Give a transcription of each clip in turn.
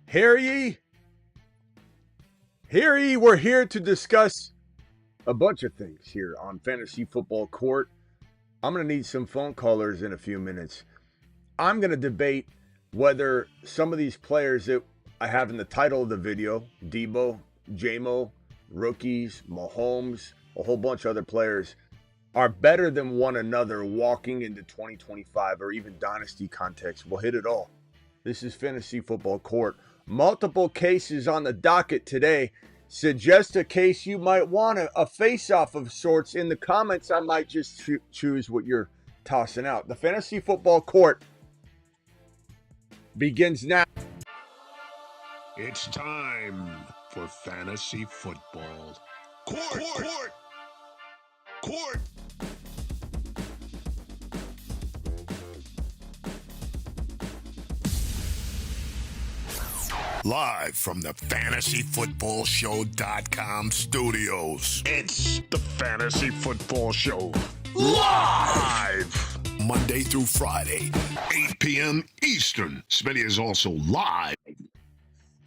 Hear ye? Hear ye? We're here to discuss a bunch of things here on Fantasy Football Court. I'm going to need some phone callers in a few minutes. I'm going to debate whether some of these players that I have in the title of the video, Deebo, Jamo, rookies, Mahomes, a whole bunch of other players, are better than one another walking into 2025 or even Dynasty context. We'll hit it all. This is Fantasy Football Court. Multiple cases on the docket today. Suggest a case you might want, a face-off of sorts. In the comments, I might just choose what you're tossing out. The Fantasy Football Court begins now. It's time for Fantasy Football. Court! Live from the FantasyFootballShow.com studios. It's the Fantasy Football Show. Live! Monday through Friday, 8 p.m. Eastern. Smitty is also live.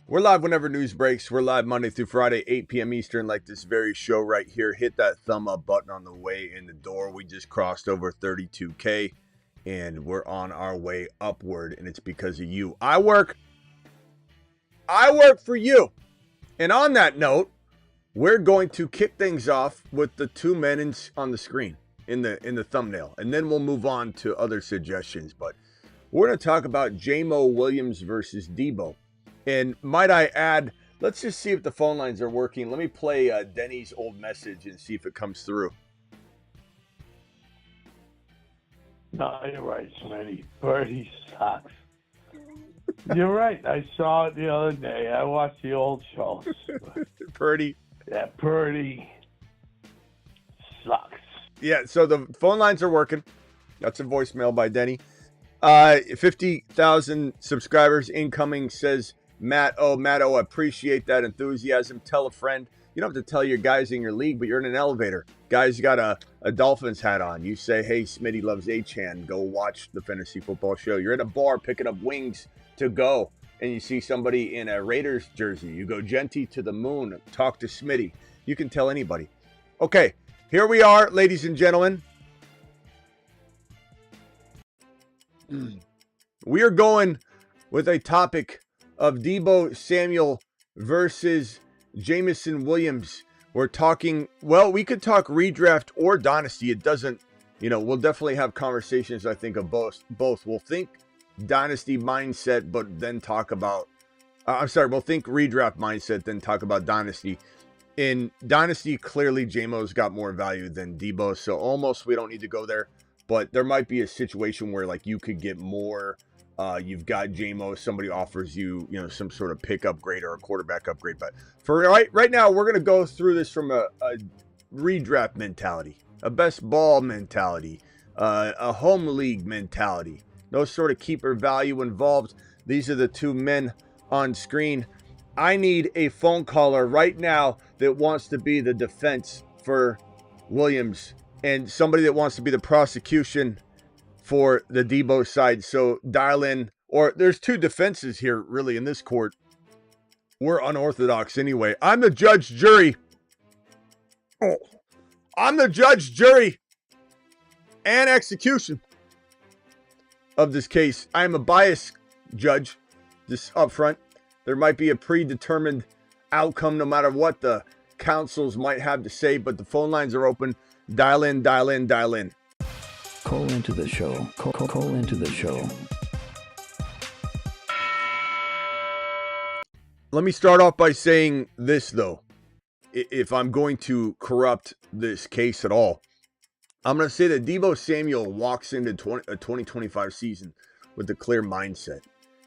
We're live whenever news breaks. We're live Monday through Friday, 8 p.m. Eastern, like this very show right here. Hit that thumb up button on the way in the door. We just crossed over 32K, and we're on our way upward, and it's because of you. I work for you. And on that note, we're going to kick things off with the two men on the screen in the thumbnail, and then we'll move on to other suggestions. But we're going to talk about Jamo Williams versus Deebo. And might I add, let's just see if the phone lines are working. Let me play Denny's old message and see if it comes through. No, you're right, Smitty. Birdie sucks. You're right. I saw it the other day. I watched the old shows. Purdy. Yeah, Purdy sucks. Yeah, so the phone lines are working. That's a voicemail by Denny. 50,000 subscribers incoming, says Matt. Matt, appreciate that enthusiasm. Tell a friend. You don't have to tell your guys in your league, but you're in an elevator. Guys got a Dolphins hat on. You say, hey, Smitty loves H-Chan. Go watch the Fantasy Football Show. You're at a bar picking up wings to go, and you see somebody in a Raiders jersey. You go Genty to the moon. Talk to Smitty. You can tell anybody. Okay, here we are, ladies and gentlemen. We are going with a topic of Deebo Samuel versus Jameson Williams. We're talking, well, we could talk redraft or dynasty. It doesn't, we'll definitely have conversations, I think, of both. We'll think dynasty mindset, but then talk about, we'll think redraft mindset, then talk about dynasty. In dynasty, clearly, Jamo's got more value than Deebo, so almost we don't need to go there. But there might be a situation where, like, you could get more. You've got Jamo, somebody offers you, some sort of pick upgrade or a quarterback upgrade. But for right now, we're going to go through this from a redraft mentality, a best ball mentality, a home league mentality. No sort of keeper value involved. These are the two men on screen. I need a phone caller right now that wants to be the defense for Williams and somebody that wants to be the prosecution for the Deebo side. So dial in, or there's two defenses here really in this court. We're unorthodox anyway. I'm the judge, jury. I'm the judge, jury, and execution of this case. I am a biased judge, just up front. There might be a predetermined outcome no matter what the counsels might have to say, but the phone lines are open. Dial in. Call into the show. Call into the show. Let me start off by saying this, though. If I'm going to corrupt this case at all, I'm going to say that Deebo Samuel walks into a 2025 season with a clear mindset.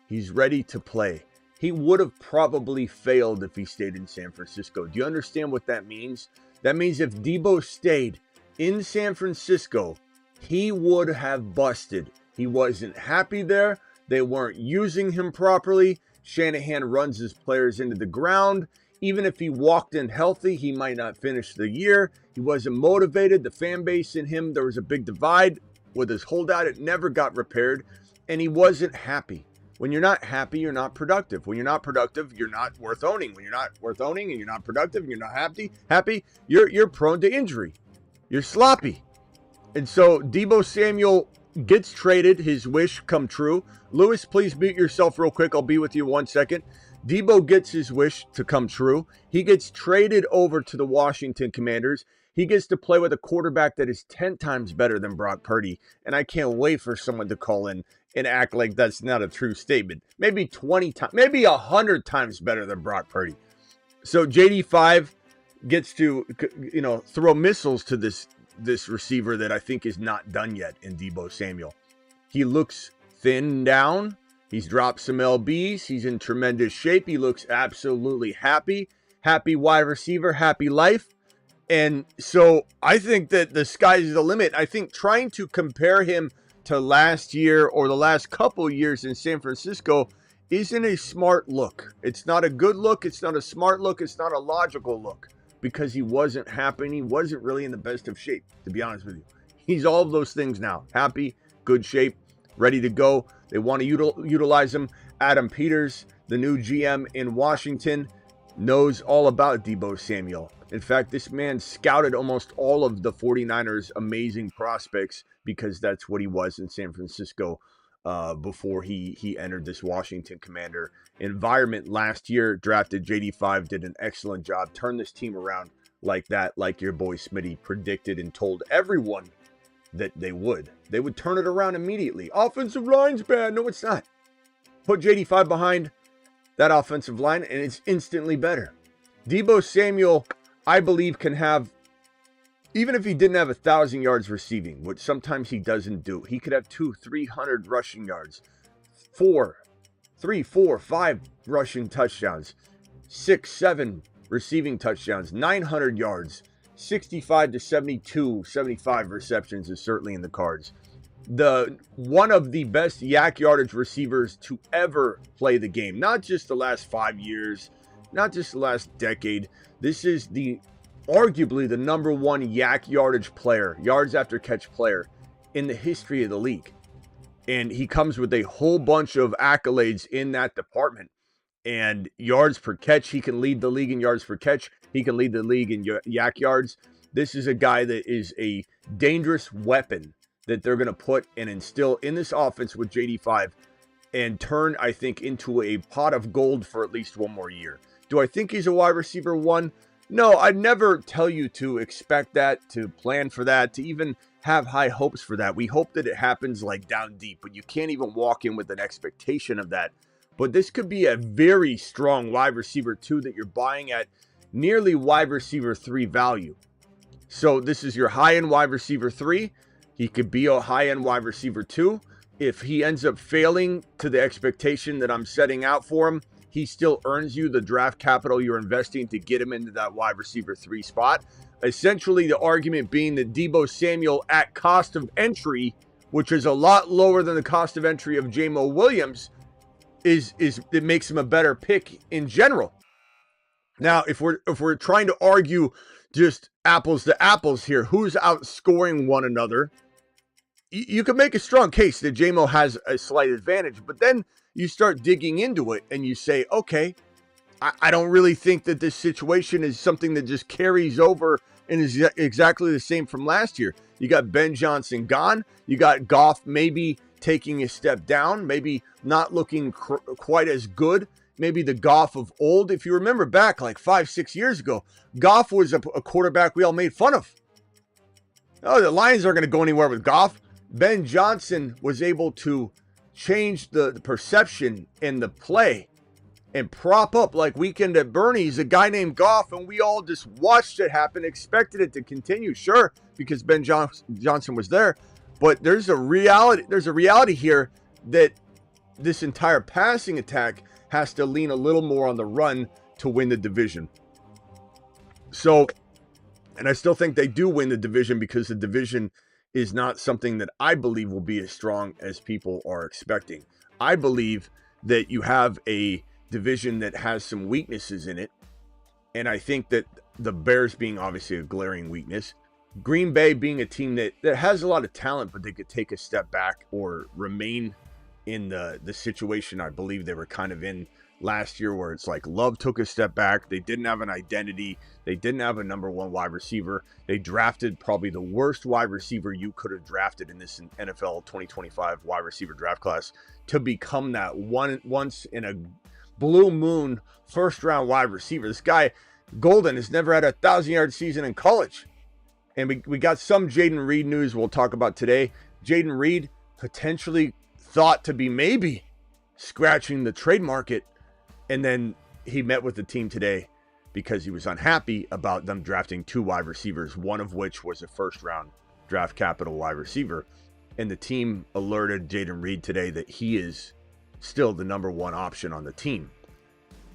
He's ready to play. He would have probably failed if he stayed in San Francisco. Do you understand what that means? That means if Deebo stayed in San Francisco, he would have busted. He wasn't happy there. They weren't using him properly. Shanahan runs his players into the ground. Even if he walked in healthy, he might not finish the year. He wasn't motivated. The fan base in him, there was a big divide with his holdout. It never got repaired. And he wasn't happy When you're not happy, you're not productive. When you're not productive, you're not worth owning. When you're not worth owning and you're not productive and you're not happy, you're prone to injury. You're sloppy. And so Deebo Samuel gets traded, his wish come true. Lewis, please mute yourself real quick. I'll be with you 1 second. Deebo gets his wish to come true. He gets traded over to the Washington Commanders. He gets to play with a quarterback that is 10 times better than Brock Purdy. And I can't wait for someone to call in and act like that's not a true statement. Maybe 20 times, maybe 100 times better than Brock Purdy. So JD5 gets to, throw missiles to this receiver that I think is not done yet in Deebo Samuel. He looks thin down. He's dropped some LBs. He's in tremendous shape. He looks absolutely happy. Happy wide receiver, happy life. And so I think that the sky's the limit. I think trying to compare him to last year or the last couple years in San Francisco isn't a smart look. It's not a good look. It's not a smart look. It's not a logical look because he wasn't happy. He wasn't really in the best of shape, to be honest with you. He's all of those things now. Happy, good shape, ready to go. They want to utilize him. Adam Peters, the new GM in Washington, knows all about Deebo Samuel. In fact, this man scouted almost all of the 49ers' amazing prospects because that's what he was in San Francisco before he entered this Washington Commander environment last year. Drafted JD5, did an excellent job, turned this team around like that, like your boy Smitty predicted and told everyone that they would. They would turn it around immediately. Offensive line's bad. No, it's not. Put JD5 behind that offensive line, and it's instantly better. Deebo Samuel, I believe, can have, even if he didn't have 1,000 yards receiving, which sometimes he doesn't do, he could have 200-300 rushing yards, 5 rushing touchdowns, 6-7 receiving touchdowns, 900 yards, 65 to 72, 75 receptions is certainly in the cards. One of the best yak yardage receivers to ever play the game. Not just the last 5 years, not just the last decade. This is arguably the number one yak yardage player, yards after catch player in the history of the league. And he comes with a whole bunch of accolades in that department. And yards per catch, he can lead the league in yards per catch. He can lead the league in yak yards. This is a guy that is a dangerous weapon that they're going to put and instill in this offense with JD5 and turn, I think, into a pot of gold for at least one more year. Do I think he's a wide receiver one? No, I'd never tell you to expect that, to plan for that, to even have high hopes for that. We hope that it happens like down deep, but you can't even walk in with an expectation of that. But this could be a very strong wide receiver 2 that you're buying at nearly wide receiver 3 value. So this is your high-end wide receiver 3. He could be a high-end wide receiver 2. If he ends up failing to the expectation that I'm setting out for him, he still earns you the draft capital you're investing to get him into that wide receiver 3 spot. Essentially, the argument being that Deebo Samuel at cost of entry, which is a lot lower than the cost of entry of Jamo Williams, it makes him a better pick in general. Now, if we're trying to argue just apples to apples here, who's outscoring one another, you can make a strong case that Jamo has a slight advantage, but then you start digging into it and you say, okay, I don't really think that this situation is something that just carries over and is exactly the same from last year. You got Ben Johnson gone. You got Goff maybe taking a step down, maybe not looking quite as good. Maybe the Goff of old. If you remember back like 5-6 years ago, Goff was a quarterback we all made fun of. Oh, the Lions aren't going to go anywhere with Goff. Ben Johnson was able to change the perception and the play and prop up like Weekend at Bernie's a guy named Goff, and we all just watched it happen, expected it to continue, sure, because Ben Johnson was there. But there's a reality here that this entire passing attack has to lean a little more on the run to win the division. So, and I still think they do win the division because the division is not something that I believe will be as strong as people are expecting. I believe that you have a division that has some weaknesses in it, and I think that the Bears being obviously a glaring weakness, Green Bay being a team that has a lot of talent, but they could take a step back or remain in the situation I believe they were kind of in last year, where it's like Love took a step back. They didn't have an identity. They didn't have a number one wide receiver. They drafted probably the worst wide receiver you could have drafted in this NFL 2025 wide receiver draft class to become that once in a blue moon first round wide receiver. This guy Golden has never had a 1,000-yard season in college. And we got some Jayden Reed news we'll talk about today. Jayden Reed potentially thought to be maybe scratching the trade market. And then he met with the team today because he was unhappy about them drafting 2 wide receivers, one of which was a first-round draft capital wide receiver. And the team alerted Jayden Reed today that he is still the number one option on the team.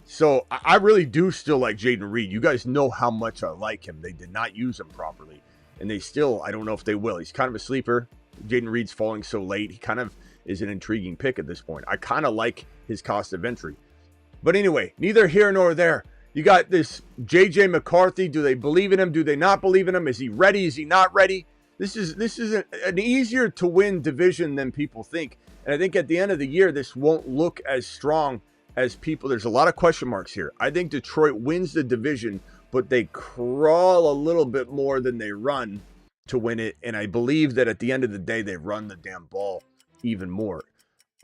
So I really do still like Jayden Reed. You guys know how much I like him. They did not use him properly. And they still, I don't know if they will. He's kind of a sleeper. Jayden Reed's falling so late. He kind of is an intriguing pick at this point. I kind of like his cost of entry. But anyway, neither here nor there. You got this J.J. McCarthy. Do they believe in him? Do they not believe in him? Is he ready? Is he not ready? This is an easier to win division than people think. And I think at the end of the year, this won't look as strong as people. There's a lot of question marks here. I think Detroit wins the division, but they crawl a little bit more than they run to win it. And I believe that at the end of the day, they run the damn ball even more.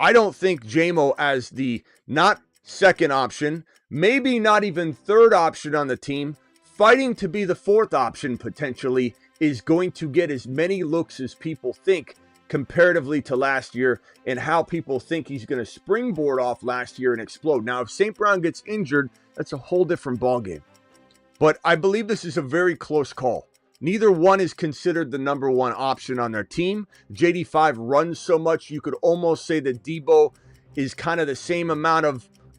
I don't think Jamo as the not second option, maybe not even third option on the team, fighting to be the fourth option potentially, is going to get as many looks as people think comparatively to last year, and how people think he's going to springboard off last year and explode. Now, if St. Brown gets injured, that's a whole different ballgame. But I believe this is a very close call. Neither one is considered the number one option on their team. JD5 runs so much, you could almost say that Deebo is kind of the same amount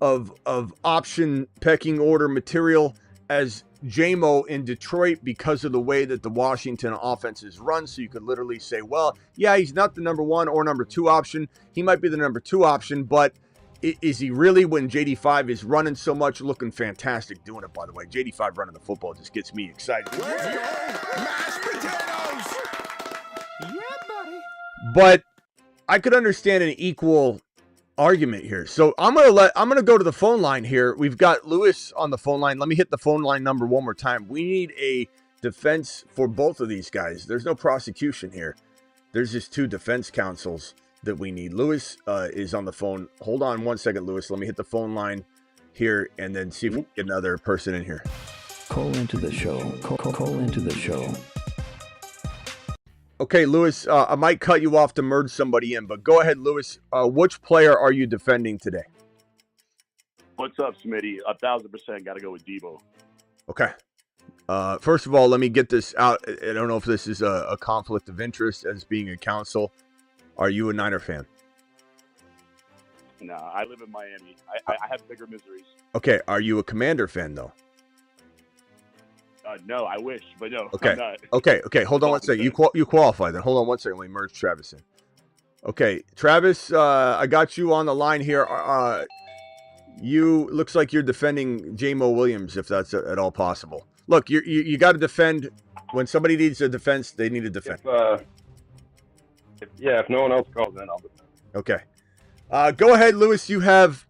of option pecking order material as Jamo in Detroit because of the way that the Washington offense is run. So you could literally say, well, yeah, he's not the number one or number two option. He might be the number two option, but is he really, when JD5 is running so much, looking fantastic doing it, by the way. JD5 running the football just gets me excited. Let's go, mashed potatoes! Yeah, buddy. But I could understand an equal argument here. So I'm gonna go to the phone line here. We've got Lewis on the phone line. Let me hit the phone line number one more time. We need a defense for both of these guys. There's no prosecution here. There's just 2 defense counsels that we need. Lewis is on the phone. Hold on one second, Lewis. Let me hit the phone line here and then see if we can get another person in here. Call into the show. Call into the show. Okay, Lewis, I might cut you off to merge somebody in, but go ahead, Lewis. Which player are you defending today? What's up, Smitty? 1,000% got to go with Deebo. Okay. First of all, let me get this out. I don't know if this is a conflict of interest as being a counsel. Are you a Niner fan? Nah, I live in Miami. I have bigger miseries. Okay. Are you a Commander fan, though? No, I wish, but no. Okay. I'm not. Okay. Hold on one second. You qualify then. Hold on one second. Let me merge Travis in. Okay, Travis, I got you on the line here. You looks like you're defending Jamo Williams, if that's at all possible. Look, you got to defend when somebody needs a defense. They need to defend. If no one else calls in, I'll defend. Okay. Go ahead, Lewis. You have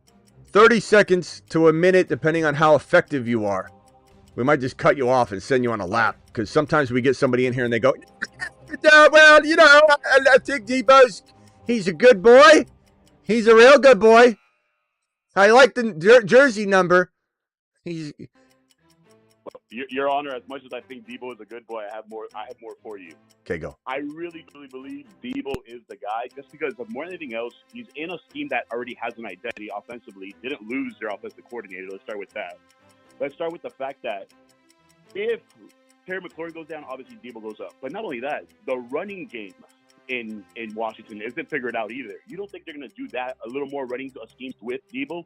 30 seconds to a minute, depending on how effective you are. We might just cut you off and send you on a lap, because sometimes we get somebody in here and they go, well, I think Deebo's, he's a good boy. He's a real good boy. I like the jersey number. Your Honor, as much as I think Deebo is a good boy, I have more for you. Okay, go. I really believe Deebo is the guy, just because of more than anything else, he's in a scheme that already has an identity offensively. Didn't lose their offensive coordinator. Let's start with that. Let's start with the fact that if Terry McLaurin goes down, obviously Deebo goes up. But not only that, the running game in Washington isn't figured out either. You don't think they're going to do that, a little more running schemes with Deebo?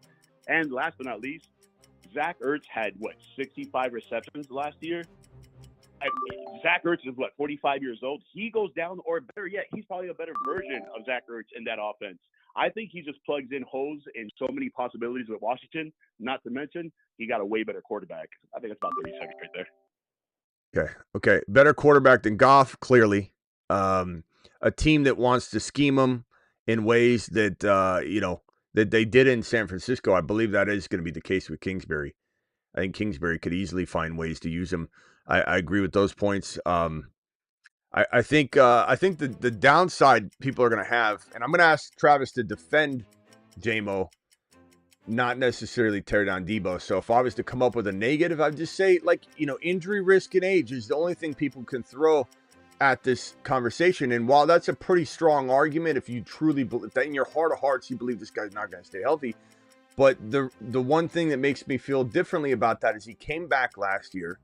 And last but not least, Zach Ertz had, 65 receptions last year? Zach Ertz is, 45 years old? He goes down, or better yet, he's probably a better version of Zach Ertz in that offense. I think he just plugs in holes in so many possibilities with Washington, not to mention he got a way better quarterback. I think that's about 30 seconds right there. Okay. Better quarterback than Goff, clearly. A team that wants to scheme him in ways that, that they did in San Francisco. I believe that is going to be the case with Kingsbury. I think Kingsbury could easily find ways to use him. I agree with those points. I think the downside people are going to have, and I'm going to ask Travis to defend Jamo, not necessarily tear down Deebo. So if I was to come up with a negative, I'd just say, injury risk and age is the only thing people can throw at this conversation. And while that's a pretty strong argument, if you truly believe that in your heart of hearts, you believe this guy's not going to stay healthy. But the one thing that makes me feel differently about that is he came back last year.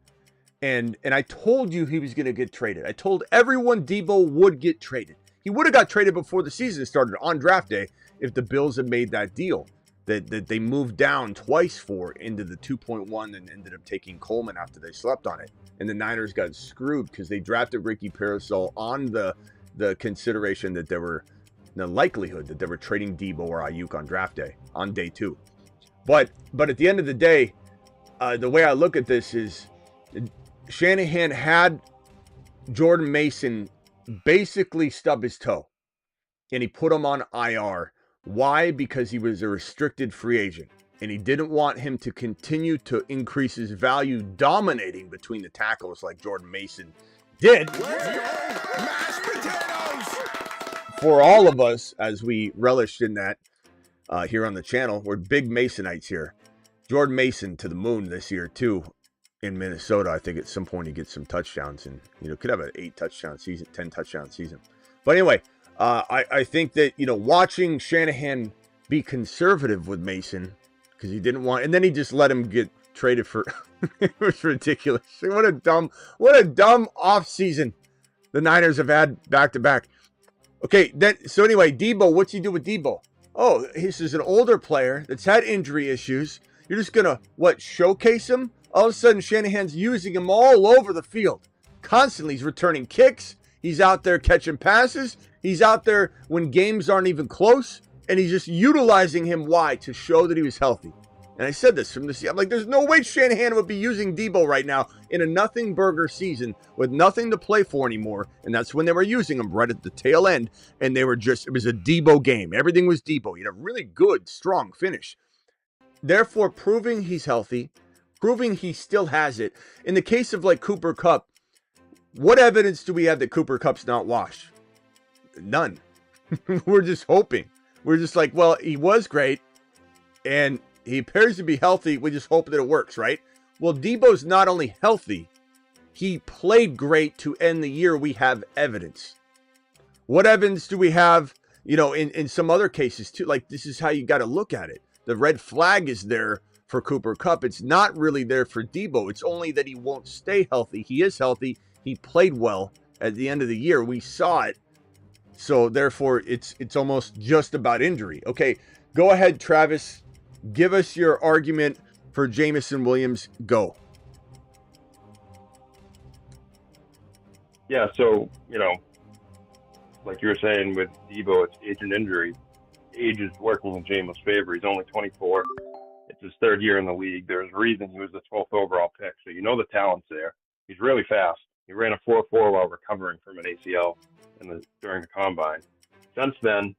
And I told you he was going to get traded. I told everyone Deebo would get traded. He would have got traded before the season started on draft day if the Bills had made that deal that they moved down twice for into the 2.1 and ended up taking Coleman after they slept on it. And the Niners got screwed because they drafted Ricky Parasol on the consideration that there were the likelihood that they were trading Deebo or Ayuk on draft day, on day 2. But at the end of the day, the way I look at this is Shanahan had Jordan Mason basically stub his toe, and he put him on IR. Why? Because he was a restricted free agent, and he didn't want him to continue to increase his value dominating between the tackles like Jordan Mason did. Mashed potatoes! For all of us, as we relished in that here on the channel, we're big Masonites here. Jordan Mason to the moon this year, too. In Minnesota, I think at some point he gets some touchdowns and could have an 8-touchdown season, 10-touchdown season. But anyway, I think that watching Shanahan be conservative with Mason because he didn't want, and then he just let him get traded for. It was ridiculous. What a dumb offseason the Niners have had back to back. Okay, so anyway, Deebo, what's he do with Deebo? Oh, this is an older player that's had injury issues. You're just gonna showcase him? All of a sudden, Shanahan's using him all over the field. Constantly, he's returning kicks. He's out there catching passes. He's out there when games aren't even close. And he's just utilizing him. Why? To show that he was healthy. And I said this from the I'm like, there's no way Shanahan would be using Deebo right now in a nothing burger season with nothing to play for anymore. And that's when they were using him right at the tail end. And it was a Deebo game. Everything was Deebo. He had a really good, strong finish. Therefore, proving he's healthy, proving he still has it. In the case of Cooper Kupp, what evidence do we have that Cooper Kupp's not washed? None. We're just hoping. We're just he was great and he appears to be healthy. We just hope that it works, right? Well, Deebo's not only healthy, he played great to end the year. We have evidence. What evidence do we have, in some other cases too? This is how you got to look at it. The red flag is there for Cooper Kupp. It's not really there for Deebo. It's only that he won't stay healthy. He is healthy. He played well at the end of the year. We saw it. So therefore, it's almost just about injury. Okay, go ahead, Travis. Give us your argument for Jameson Williams. Go. Yeah, so, like you were saying with Deebo, it's age and injury. Age is working in Jamo's favor. He's only 24. It's his 3rd year in the league. There's a reason he was the 12th overall pick. So the talent's there. He's really fast. He ran a 4.4 while recovering from an ACL during the combine. Since then,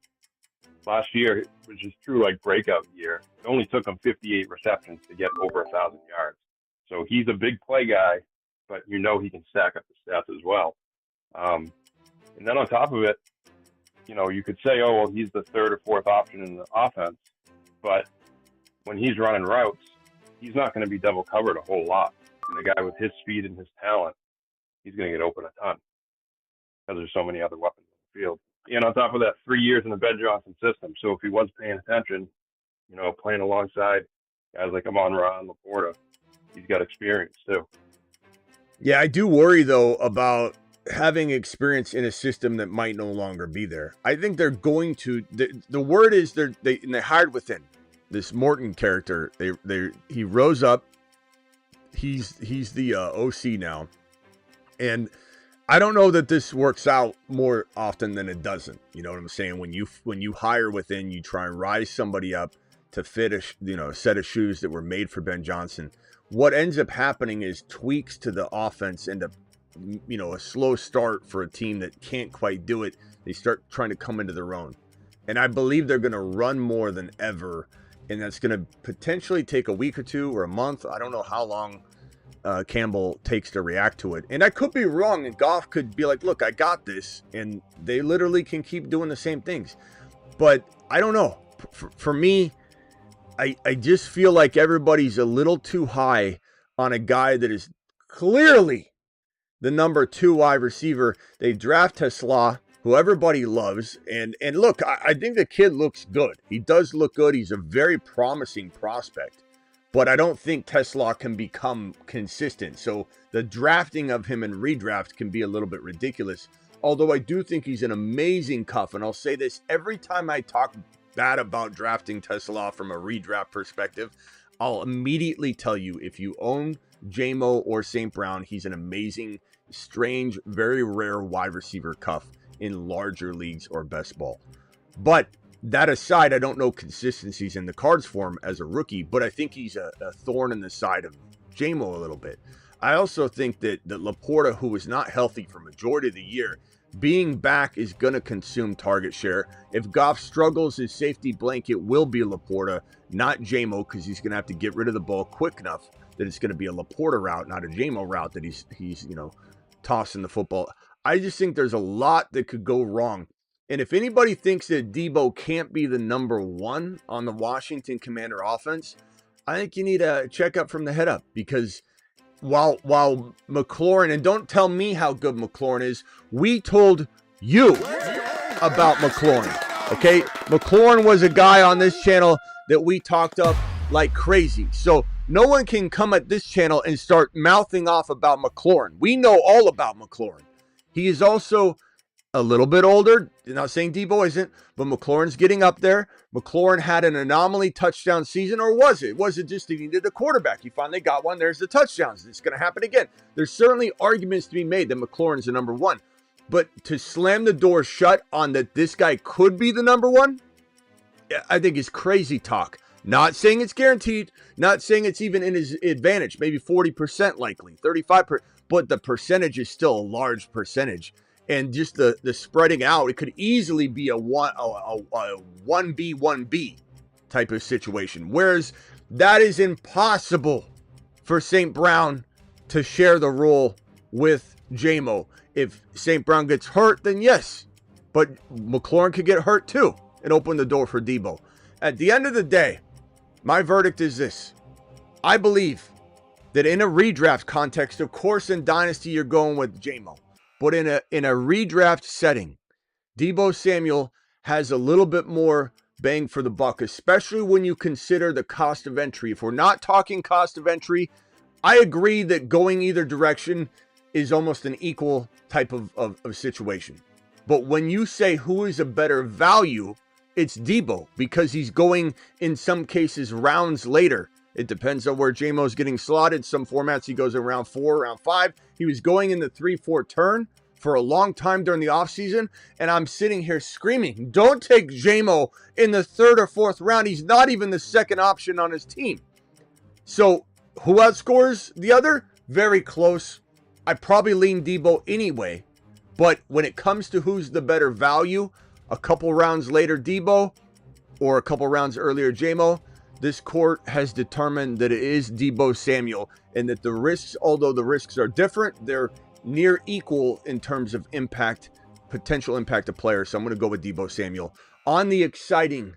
last year, which is true breakout year, it only took him 58 receptions to get over 1,000 yards. So he's a big play guy, but he can stack up the stats as well. And then on top of it, you could say, oh, well, he's the 3rd or 4th option in the offense, but when he's running routes, he's not going to be double covered a whole lot. And the guy with his speed and his talent, he's going to get open a ton because there's so many other weapons on the field. And on top of that, 3 years in the Ben Johnson system. So if he was paying attention, playing alongside guys like Amon-Ra and Laporta, he's got experience too. Yeah, I do worry, though, about having experience in a system that might no longer be there. I think they're going to. The word is they hired within this Morton character. He rose up. He's the OC now, and I don't know that this works out more often than it doesn't. You know what I'm saying? When you hire within, you try and rise somebody up to fit a set of shoes that were made for Ben Johnson. What ends up happening is tweaks to the offense end up, a slow start for a team that can't quite do it. They start trying to come into their own. And I believe they're going to run more than ever. And that's going to potentially take a week or two or a month. I don't know how long Campbell takes to react to it. And I could be wrong, and Goff could be like, look, I got this. And they literally can keep doing the same things. But I don't know. For me, I just feel like everybody's a little too high on a guy that is clearly the number 2 wide receiver. They draft Tesla, who everybody loves. And look, I think the kid looks good. He does look good. He's a very promising prospect. But I don't think Tesla can become consistent. So the drafting of him and redraft can be a little bit ridiculous. Although I do think he's an amazing cuff. And I'll say this every time I talk bad about drafting Tesla from a redraft perspective, I'll immediately tell you, if you own Jamo or St. Brown, he's an amazing, strange, very rare wide receiver cuff in larger leagues or best ball. But that aside, I don't know consistencies in the cards for him as a rookie, but I think he's a thorn in the side of Jamo a little bit. I also think that Laporta, who was not healthy for majority of the year, being back is going to consume target share. If Goff struggles, his safety blanket will be Laporta, not Jamo, because he's going to have to get rid of the ball quick enough that it's going to be a Laporta route, not a Jamo route that he's tossing the football. I just think there's a lot that could go wrong. And if anybody thinks that Deebo can't be the number 1 on the Washington Commander offense, I think you need a checkup from the head up, because while McLaurin, and don't tell me how good McLaurin is, we told you about McLaurin, okay? McLaurin was a guy on this channel that we talked up like crazy. So no one can come at this channel and start mouthing off about McLaurin. We know all about McLaurin. He is also a little bit older. Not saying Deebo isn't, but McLaurin's getting up there. McLaurin had an anomaly touchdown season, or was it? Was it just he needed a quarterback? He finally got one. There's the touchdowns. It's going to happen again. There's certainly arguments to be made that McLaurin's the number 1. But to slam the door shut on that this guy could be the number 1, I think is crazy talk. Not saying it's guaranteed. Not saying it's even in his advantage. Maybe 40% likely, 35%. But the percentage is still a large percentage. And just the spreading out, it could easily be a 1B type of situation. Whereas that is impossible for St. Brown to share the role with Jamo. If St. Brown gets hurt, then yes. But McLaurin could get hurt too and open the door for Deebo. At the end of the day, my verdict is this. I believe that in a redraft context, of course in Dynasty you're going with Jamo. But in a redraft setting, Deebo Samuel has a little bit more bang for the buck, especially when you consider the cost of entry. If we're not talking cost of entry, I agree that going either direction is almost an equal type of situation. But when you say who is a better value, it's Deebo, because he's going, in some cases, rounds later. It depends on where Jamo's getting slotted. Some formats he goes in round 4, round 5. He was going in the 3-4 turn for a long time during the offseason, and I'm sitting here screaming, don't take Jamo in the 3rd or 4th round. He's not even the second option on his team. So who outscores the other? Very close. I probably lean Deebo anyway, but when it comes to who's the better value, a couple rounds later Deebo or a couple rounds earlier Jamo, this court has determined that it is Deebo Samuel, and that the risks, although the risks are different, they're near equal in terms of impact, potential impact of players. So I'm going to go with Deebo Samuel. On the exciting,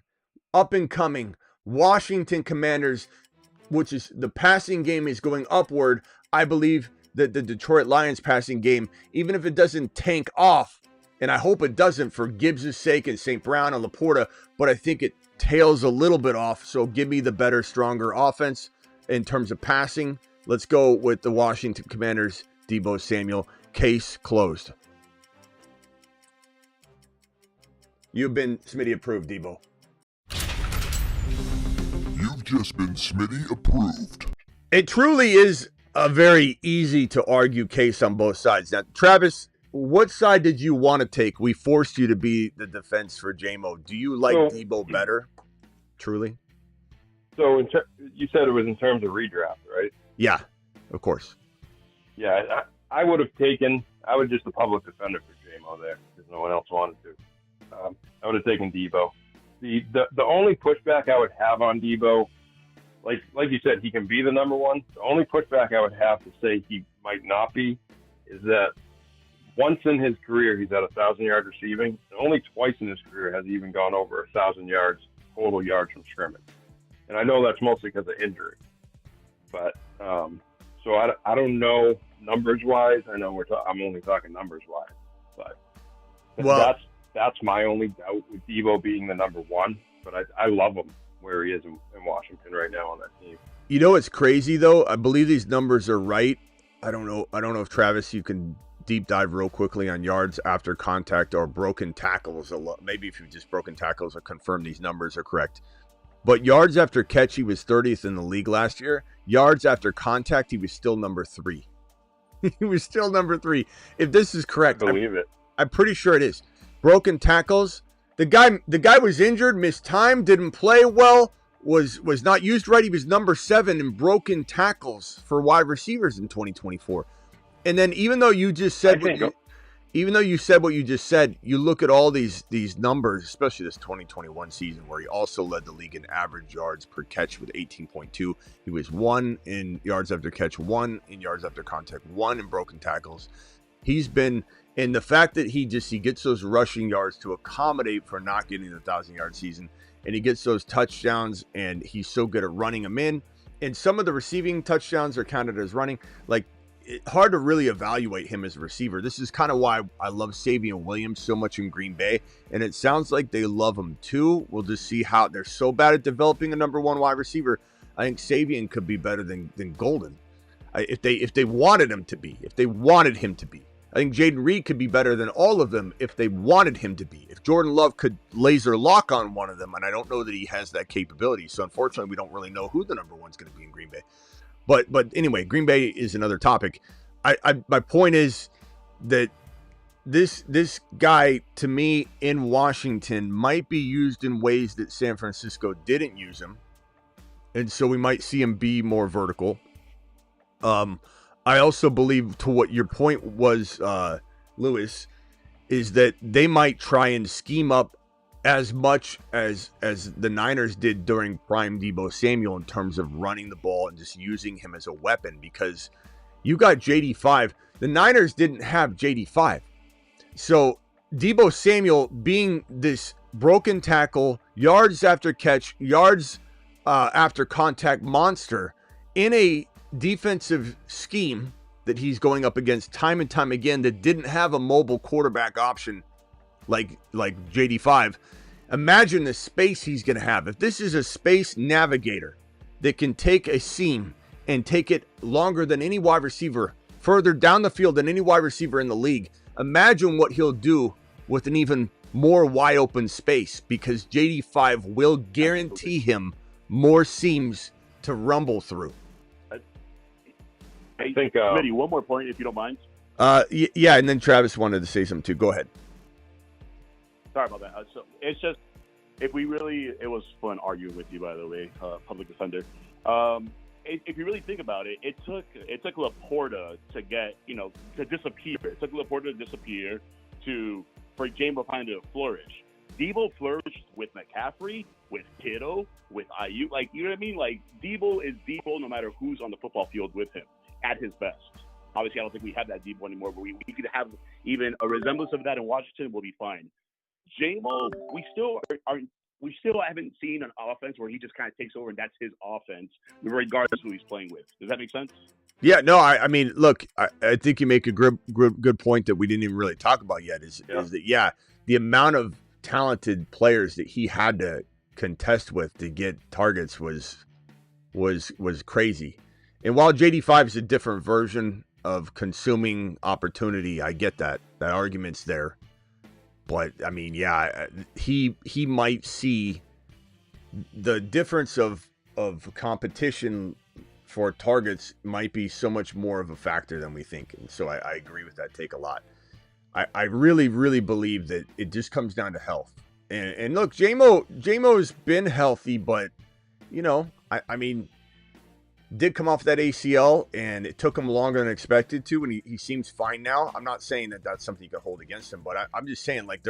up-and-coming Washington Commanders, which is the passing game is going upward. I believe that the Detroit Lions passing game, even if it doesn't tank off, and I hope it doesn't for Gibbs' sake and St. Brown and Laporta, but I think it tails a little bit off. So give me the better, stronger offense in terms of passing. Let's go with the Washington Commanders, Deebo Samuel. Case closed. You've been Smitty approved, Deebo. You've just been Smitty approved. It truly is a very easy to argue case on both sides. Now, Travis, what side did you want to take? We forced you to be the defense for Jamo. Do you like Deebo better? Truly? So you said it was in terms of redraft, right? Yeah, of course. Yeah, I would just the public defender for Jamo there because no one else wanted to. I would have taken Deebo. The only pushback I would have on Deebo, like you said, he can be the number one. The only pushback I would have to say he might not be is that once in his career he's at 1,000 yards receiving, and only twice in his career has he even gone over 1,000 yards total yards from scrimmage. And I know that's mostly because of injury, but so I don't know numbers wise. I know I'm only talking numbers wise, but that's my only doubt with Deebo being the number one. But I love him where he is in Washington right now on that team. You know, it's crazy though. I believe these numbers are right. I don't know if Travis, you can deep dive real quickly on yards after contact or broken tackles. Maybe if you just broken tackles or confirm these numbers are correct. But yards after catch, he was 30th in the league last year. Yards after contact, he was still number 3. He was still number 3. If this is correct, I believe it. I'm pretty sure it is. Broken tackles. The guy was injured, missed time, didn't play well, was not used right. He was number 7 in broken tackles for wide receivers in 2024. And then even though you just said even though you said what you just said, you look at all these numbers, especially this 2021 season where he also led the league in average yards per catch with 18.2. He was 1 in yards after catch, 1 in yards after contact, 1 in broken tackles. He's been, and the fact that he gets those rushing yards to accommodate for not getting the 1,000-yard season, and he gets those touchdowns, and he's so good at running them in. And some of the receiving touchdowns are counted as running. Like, hard to really evaluate him as a receiver. This is kind of why I love Savion Williams so much in Green Bay, and it sounds like they love him too. We'll just see how they're so bad at developing a number 1 wide receiver. I think Savion could be better than Golden, if they wanted him to be. I think Jaden Reed could be better than all of them if they wanted him to be. If Jordan Love could laser lock on one of them, and I don't know that he has that capability. So unfortunately, we don't really know who the number 1's going to be in Green Bay. But anyway, Green Bay is another topic. My point is that this guy, to me, in Washington, might be used in ways that San Francisco didn't use him. And so we might see him be more vertical. I also believe, to what your point was, Lewis, is that they might try and scheme up as much as the Niners did during prime Deebo Samuel in terms of running the ball and just using him as a weapon, because you got JD5. The Niners didn't have JD5. So Deebo Samuel being this broken tackle, yards after catch, yards after contact monster in a defensive scheme that he's going up against time and time again that didn't have a mobile quarterback option like JD5. Imagine the space he's going to have. If this is a space navigator that can take a seam and take it longer than any wide receiver, further down the field than any wide receiver in the league, imagine what he'll do with an even more wide open space, because JD5 will guarantee him more seams to rumble through. I think, Smitty, one more point, if you don't mind. Yeah, and then Travis wanted to say something too. Go ahead. Sorry about that. So it's just, it was fun arguing with you, by the way, public defender. If you really think about it, it took Laporta to get, to disappear. It took Laporta to disappear for Jamo finally to flourish. Deebo flourished with McCaffrey, with Kittle, with Ayuk. Like, you know what I mean? Like, Deebo is Deebo no matter who's on the football field with him at his best. Obviously, I don't think we have that Deebo anymore, but we could have even a resemblance of that in Washington. We'll be fine. Jamo, we still haven't seen an offense where he just kind of takes over and that's his offense, regardless of who he's playing with. Does that make sense? Yeah, no, I mean, look, I think you make a good point that we didn't even really talk about yet is that, the amount of talented players that he had to contest with to get targets was crazy. And while JD5 is a different version of consuming opportunity, I get that argument's there. But I mean, he might see the difference of competition for targets might be so much more of a factor than we think. And so I agree with that take a lot. I really, really believe that it just comes down to health. And look, Jamo's been healthy, but I mean, did come off that ACL, and it took him longer than expected to, and he seems fine now. I'm not saying that that's something you can hold against him, but I'm just saying, like,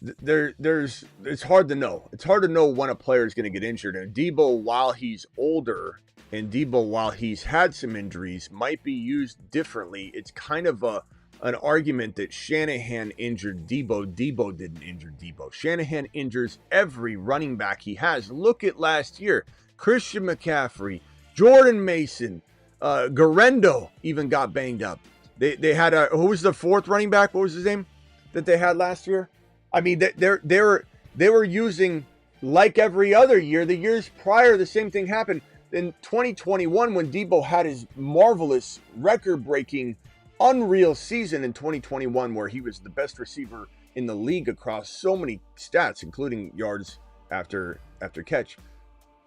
it's hard to know. It's hard to know when a player is going to get injured. And Deebo, while he's older, and Deebo, while he's had some injuries, might be used differently. It's kind of an argument that Shanahan injured Deebo. Deebo didn't injure Deebo. Shanahan injures every running back he has. Look at last year. Christian McCaffrey, Jordan Mason, Garendo even got banged up. They had who was the fourth running back? What was his name that they had last year? I mean, they were using, like every other year, the years prior, the same thing happened. In 2021, when Deebo had his marvelous, record-breaking, unreal season in 2021, where he was the best receiver in the league across so many stats, including yards after catch.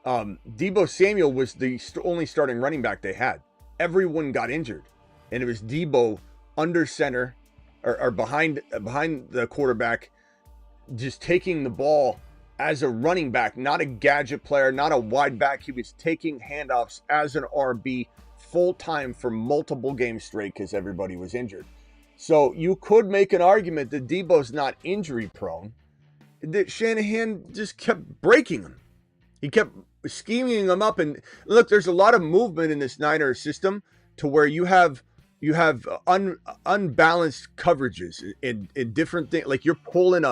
Deebo Samuel was the only starting running back they had. Everyone got injured, and it was Deebo under center or behind the quarterback, just taking the ball as a running back, not a gadget player, not a wide back. He was taking handoffs as an RB full-time for multiple games straight because everybody was injured. So you could make an argument that Deebo's not injury prone, that Shanahan just kept breaking him. He kept scheming him up. And look, there's a lot of movement in this Niner system to where you have unbalanced coverages in different things. Like you're pulling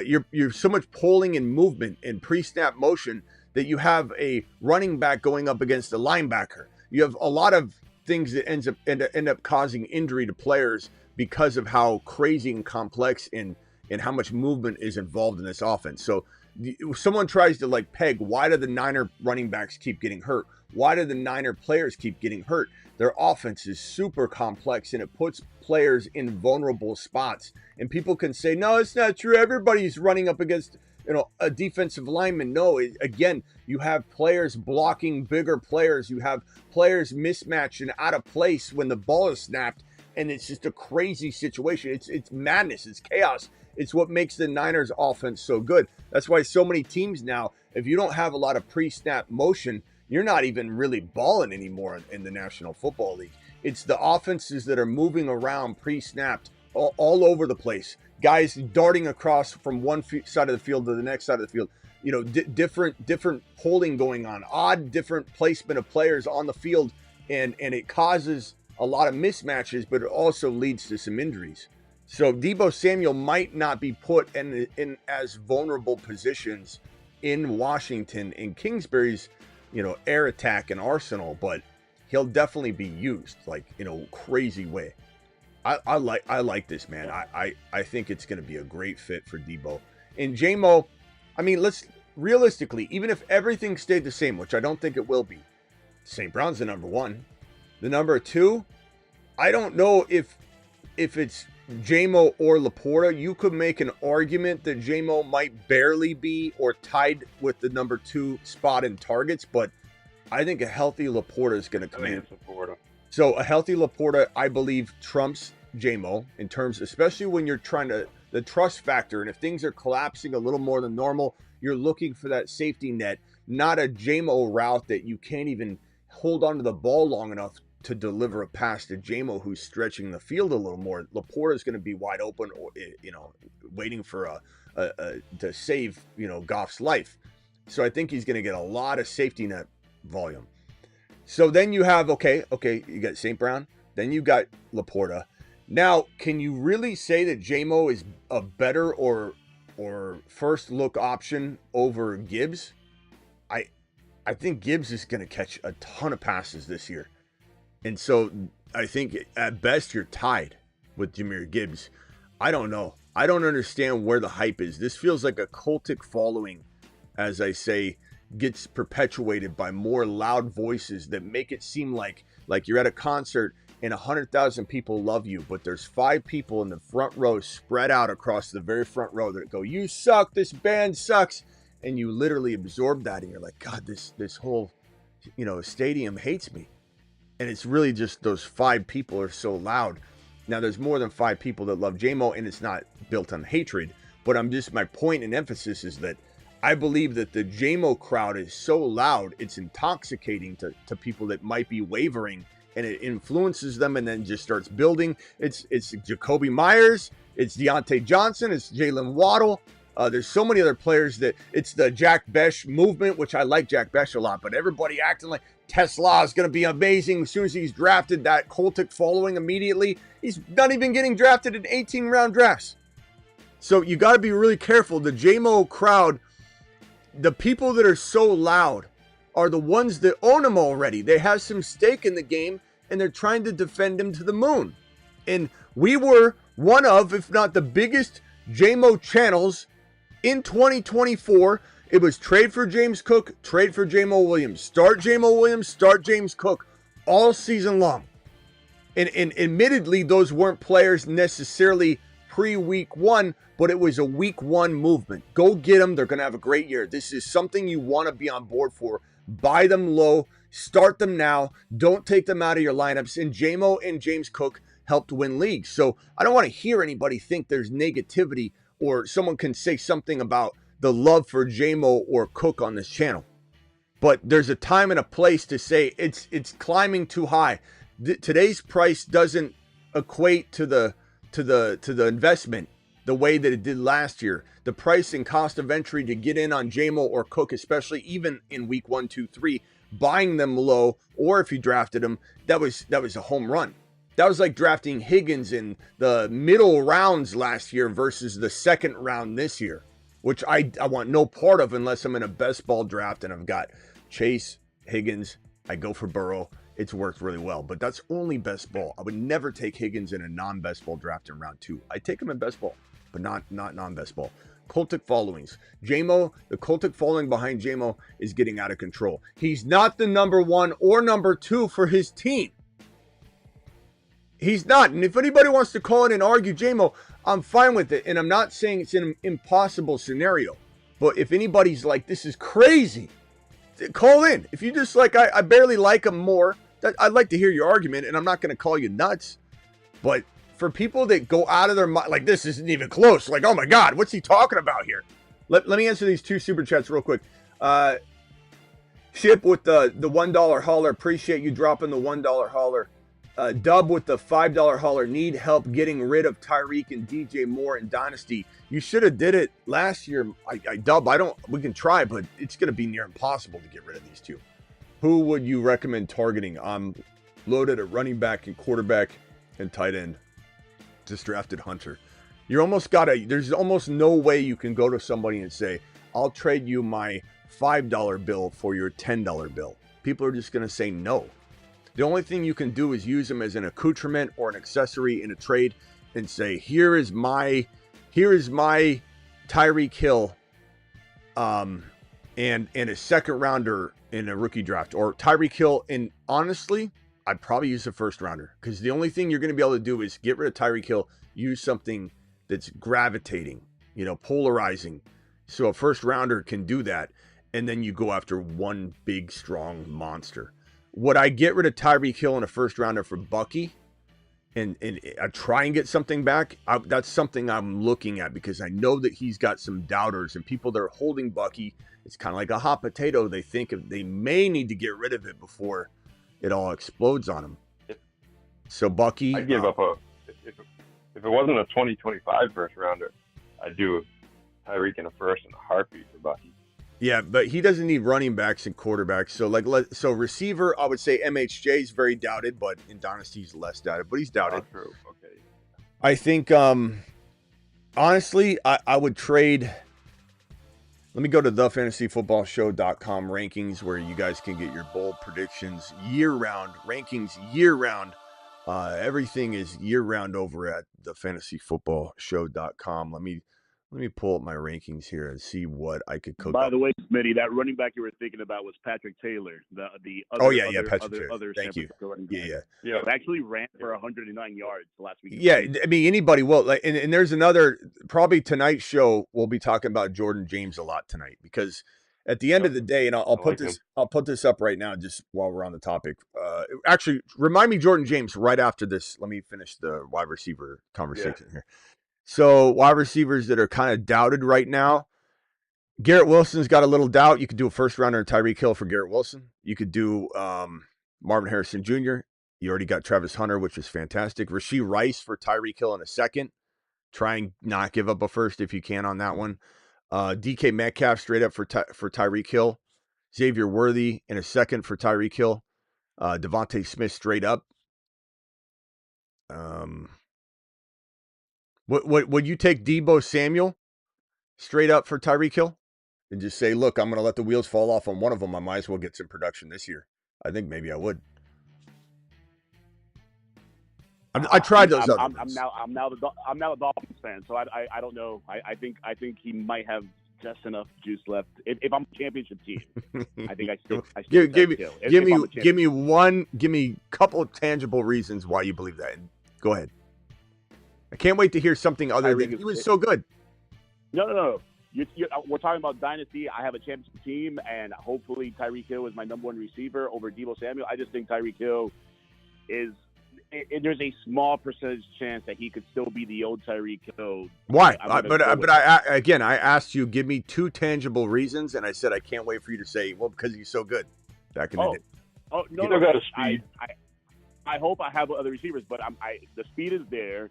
you're so much pulling and movement and pre-snap motion that you have a running back going up against a linebacker. You have a lot of things that end up causing injury to players because of how crazy and complex and how much movement is involved in this offense. So someone tries to peg, why do the Niner running backs keep getting hurt? Why do the Niner players keep getting hurt? Their offense is super complex and it puts players in vulnerable spots. And people can say, no, it's not true. Everybody's running up against a defensive lineman. No, again, you have players blocking bigger players. You have players mismatched and out of place when the ball is snapped. And it's just a crazy situation. It's madness. It's chaos. It's what makes the Niners offense so good. That's why so many teams now, if you don't have a lot of pre-snap motion, you're not even really balling anymore in the National Football League. It's the offenses that are moving around pre-snapped all over the place. Guys darting across from one side of the field to the next side of the field. Different holding going on, different placement of players on the field, and it causes a lot of mismatches, but it also leads to some injuries. So Deebo Samuel might not be put in as vulnerable positions in Washington in Kingsbury's, air attack and arsenal, but he'll definitely be used in a crazy way. I like this, man. I think it's going to be a great fit for Deebo. And Jamo, I mean, let's realistically, even if everything stayed the same, which I don't think it will be, St. Brown's the number one. The number two, I don't know if it's Jamo or Laporta. You could make an argument that Jamo might barely be or tied with the number two spot in targets, but I think a healthy Laporta is going to come in. So a healthy Laporta, I believe, trumps Jamo in terms, especially when you're trying to, the trust factor, and if things are collapsing a little more than normal, you're looking for that safety net, not a Jamo route that you can't even hold onto the ball long enough to deliver a pass to Jamo, who's stretching the field a little more. Laporta is going to be wide open, or waiting for to save Goff's life. So I think he's going to get a lot of safety net volume. So then you have okay, you got St. Brown, then you got Laporta. Now, can you really say that Jamo is a better or first look option over Gibbs? I think Gibbs is going to catch a ton of passes this year. And so I think at best you're tied with Jahmyr Gibbs. I don't know. I don't understand where the hype is. This feels like a cultic following, as I say, gets perpetuated by more loud voices that make it seem like you're at a concert and 100,000 people love you, but there's 5 people in the front row spread out across the very front row that go, "You suck, this band sucks." And you literally absorb that and you're like, God, this whole stadium hates me. And it's really just those 5 people are so loud. Now there's more than 5 people that love Jamo, and it's not built on hatred, but my point and emphasis is that I believe that the Jamo crowd is so loud, it's intoxicating to people that might be wavering, and it influences them and then just starts building. It's Jacoby Myers, It's Deontay Johnson. It's Jalen Waddle. There's so many other players that it's the Jack Besh movement, which I like Jack Besh a lot, but everybody acting like Tesla is going to be amazing as soon as he's drafted. That Coltic following immediately. He's not even getting drafted in 18-round drafts. So you got to be really careful. The Jamo crowd, the people that are so loud are the ones that own him already. They have some stake in the game, and they're trying to defend him to the moon. And we were one of, if not the biggest Jamo channels in 2024. It was trade for James Cook, trade for Jamo Williams, start Jamo Williams, start James Cook all season long. And admittedly, those weren't players necessarily pre-week one, but it was a week one movement. Go get them. They're going to have a great year. This is something you want to be on board for. Buy them low. Start them now. Don't take them out of your lineups. And Jamo and James Cook helped win leagues. So I don't want to hear anybody think there's negativity or someone can say something about the love for Jamo or Cook on this channel. But there's a time and a place to say it's climbing too high. Today's price doesn't equate to the investment the way that it did last year. The price and cost of entry to get in on Jamo or Cook, especially even in week 1, 2, 3, buying them low, or if you drafted them, that was a home run. That was like drafting Higgins in the middle rounds last year versus the second round this year, which I want no part of unless I'm in a best ball draft and I've got Chase, Higgins, I go for Burrow. It's worked really well, but that's only best ball. I would never take Higgins in a non-best ball draft in round 2. I take him in best ball, but not non-best ball. Cultic followings. Jamo, the Cultic following behind Jamo is getting out of control. He's not the number 1 or number 2 for his team. He's not. And if anybody wants to call it and argue Jamo, I'm fine with it. And I'm not saying it's an impossible scenario. But if anybody's like, this is crazy, call in. If you just like, I barely like him more, I'd like to hear your argument. And I'm not going to call you nuts. But for people that go out of their mind, like this isn't even close. Like, oh my God, what's he talking about here? Let me answer these 2 super chats real quick. Chip with the $1 hauler. Appreciate you dropping the $1 hauler. Dub with the $5 hauler. Need help getting rid of Tyreek and DJ Moore in Dynasty. You should have did it last year. Dub, we can try, but it's going to be near impossible to get rid of these 2. Who would you recommend targeting? I'm loaded at running back and quarterback and tight end. Just drafted Hunter. There's almost no way you can go to somebody and say, I'll trade you my $5 bill for your $10 bill. People are just going to say no. The only thing you can do is use them as an accoutrement or an accessory in a trade and say, here is my Tyreek Hill and a second rounder in a rookie draft, or Tyreek Hill. And honestly, I'd probably use a first rounder, because the only thing you're going to be able to do is get rid of Tyreek Hill, use something that's gravitating, polarizing. So a first rounder can do that. And then you go after one big, strong monster. Would I get rid of Tyreek Hill in a first rounder for Bucky and try and get something back? That's something I'm looking at, because I know that he's got some doubters and people that are holding Bucky. It's kind of like a hot potato. They think they may need to get rid of it before it all explodes on him. So Bucky, I'd give up if it wasn't a 2025 first rounder, I'd do Tyreek in a first and a heartbeat for Bucky. Yeah, but he doesn't need running backs and quarterbacks. So receiver, I would say MHJ is very doubted, but in Dynasty he's less doubted, but he's doubted. Oh, true. Okay. I think, honestly, I would trade. Let me go to thefantasyfootballshow.com rankings, where you guys can get your bold predictions year-round, rankings year-round. Everything is year-round over at thefantasyfootballshow.com. Let me pull up my rankings here and see what I could cook By up. the way, Smitty, that running back you were thinking about was Patrick Taylor. The Patrick Taylor. Thank you. Yeah. He actually ran for 109 yards last week. Yeah, I mean, anybody will. And there's another, probably tonight's show, we'll be talking about Jordan James a lot tonight, because at the end of the day, and I'll put this up right now just while we're on the topic. Actually, remind me Jordan James right after this. Let me finish the wide receiver conversation here. So wide receivers that are kind of doubted right now. Garrett Wilson's got a little doubt. You could do a first rounder and Tyreek Hill for Garrett Wilson. You could do Marvin Harrison Jr. You already got Travis Hunter, which is fantastic. Rashee Rice for Tyreek Hill in a second. Try and not give up a first if you can on that one. DK Metcalf straight up for Tyreek Hill. Xavier Worthy in a second for Tyreek Hill. Devontae Smith straight up. Would you take Deebo Samuel straight up for Tyreek Hill and just say, look, I'm going to let the wheels fall off on one of them. I might as well get some production this year. I think maybe I would. I tried those other ones. I'm now a Dolphins fan, so I don't know. I think he might have just enough juice left. If I'm a championship team, I think I still give me a couple of tangible reasons why you believe that. Go ahead. I can't wait to hear something other than he was so good. No. We're talking about Dynasty. I have a championship team, and hopefully Tyreek Hill is my number one receiver over Deebo Samuel. I just think Tyreek Hill is. There's a small percentage chance that he could still be the old Tyreek Hill. Why? But I asked you, give me two tangible reasons, and I said I can't wait for you to say, well, because he's so good back in the day. Oh no, you got a speed. I hope I have other receivers, but the speed is there.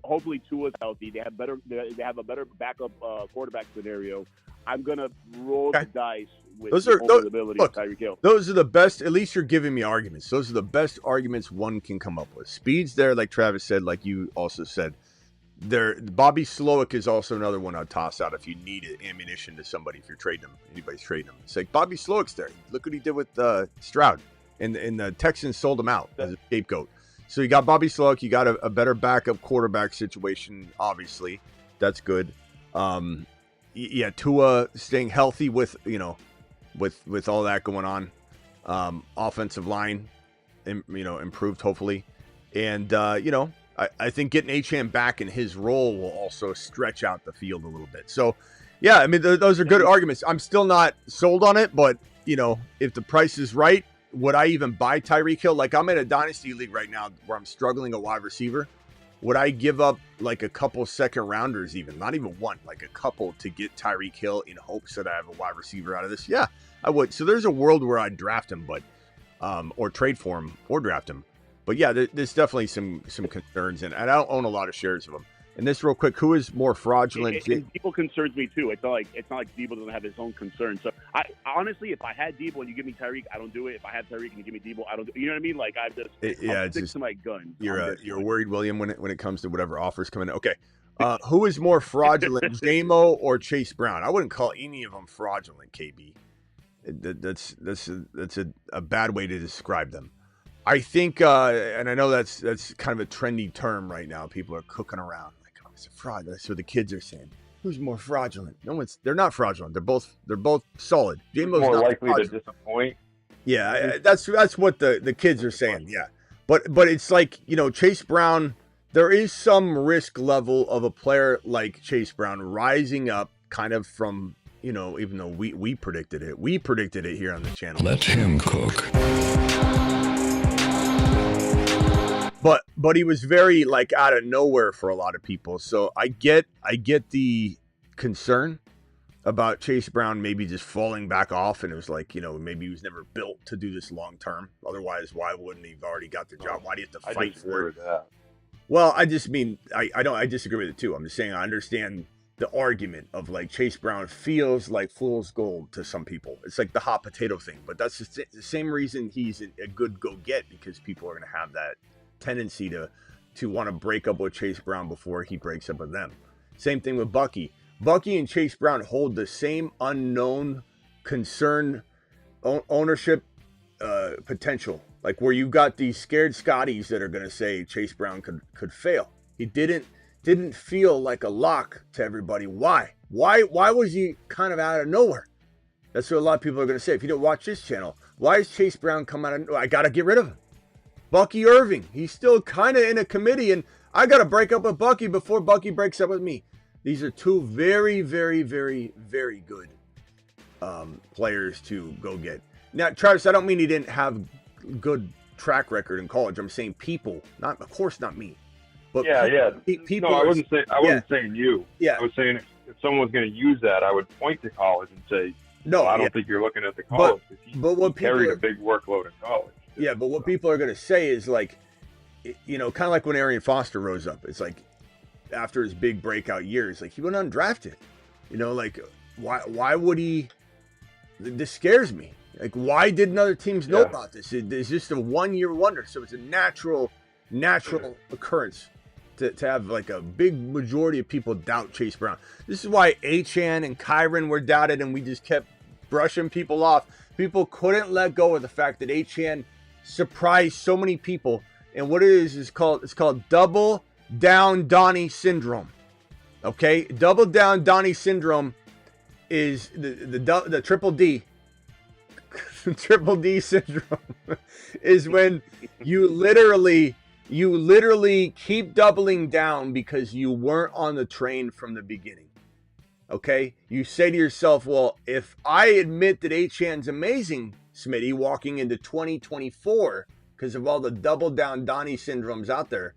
Hopefully Tua's healthy. They have a better backup quarterback scenario. I'm gonna roll the dice with the ability of Tyreek Hill. Those are the best. At least you're giving me arguments. Those are the best arguments one can come up with. Speed's there, like Travis said, like you also said. Bobby Slowick is also another one I'd toss out if you need ammunition to somebody. If you're trading him, anybody's trading him. It's like Bobby Slowick's there. Look what he did with Stroud, and the Texans sold him out as a scapegoat. So you got Bobby Slowick. You got a better backup quarterback situation. Obviously, that's good. Tua staying healthy with all that going on. Offensive line, improved hopefully, and I think getting Achane back in his role will also stretch out the field a little bit. So, yeah, I mean those are good arguments. I'm still not sold on it, but if the price is right. Would I even buy Tyreek Hill? Like, I'm in a Dynasty league right now where I'm struggling a wide receiver. Would I give up like a couple second rounders even? Not even one, like a couple to get Tyreek Hill in hopes that I have a wide receiver out of this? Yeah, I would. So there's a world where I'd draft him, but or trade for him or draft him. But yeah, there's definitely some concerns, and I don't own a lot of shares of him. And this real quick, who is more fraudulent? Deebo concerns me too. It's not like Deebo doesn't have his own concerns. So I honestly, if I had Deebo and you give me Tyreek, I don't do it. If I had Tyreek and you give me Deebo, I don't do it. You know what I mean? Like I'll stick to my gun. You're worried, William, when it comes to whatever offers come in. Okay, who is more fraudulent, Jamo or Chase Brown? I wouldn't call any of them fraudulent, KB. That's a bad way to describe them. I think, and I know that's kind of a trendy term right now. People are cooking around. It's a fraud. That's what the kids are saying. Who's more fraudulent? They're not fraudulent. They're both solid. Jamo's more not likely fraudulent. to disappoint. Yeah, that's what the kids are saying. Yeah, but it's like Chase Brown. There is some risk level of a player like Chase Brown rising up, kind of from even though we predicted it here on the channel. Let him cook. But he was very out of nowhere for a lot of people. So I get the concern about Chase Brown maybe just falling back off, and it was maybe he was never built to do this long term. Otherwise, why wouldn't he have already got the job? Why do you have to fight for it? Well, I just mean I disagree with it too. I'm just saying I understand the argument of Chase Brown feels like fool's gold to some people. It's like the hot potato thing, but that's the same reason he's a good go-get, because people are going to have that tendency to want to break up with Chase Brown before he breaks up with them. Same thing with Bucky. Bucky and Chase Brown hold the same unknown concern ownership potential. Like where you've got these scared Scotties that are going to say Chase Brown could fail. He didn't feel like a lock to everybody. Why was he kind of out of nowhere? That's what a lot of people are going to say. If you don't watch this channel, why is Chase Brown come out of, I got to get rid of him. Bucky Irving, he's still kind of in a committee, and I got to break up with Bucky before Bucky breaks up with me. These are two very, very, very, very good players to go get. Now, Travis, I don't mean he didn't have good track record in college. I'm saying people, of course not me. But people. No, I wasn't saying you. Yeah. I was saying if someone was going to use that, I would point to college and say, no, I don't think you're looking at the college. But what he carried a big workload in college. Yeah, but what people are going to say is kind of like when Arian Foster rose up. It's like, after his big breakout years. Like, he went undrafted. Like, why would he? This scares me. Like, why didn't other teams know about this? It's just a 1-year wonder. So it's a natural occurrence to have like a big majority of people doubt Chase Brown. This is why Achane and Kyron were doubted, and we just kept brushing people off. People couldn't let go of the fact that Achane surprised so many people. And what it is it's called double down Donnie syndrome. Okay, double down Donnie syndrome is the triple D. Triple D syndrome is when you literally keep doubling down because you weren't on the train from the beginning. Okay, you say to yourself, well, if I admit that Achane's amazing, Smitty, walking into 2024 because of all the double down Donnie syndromes out there,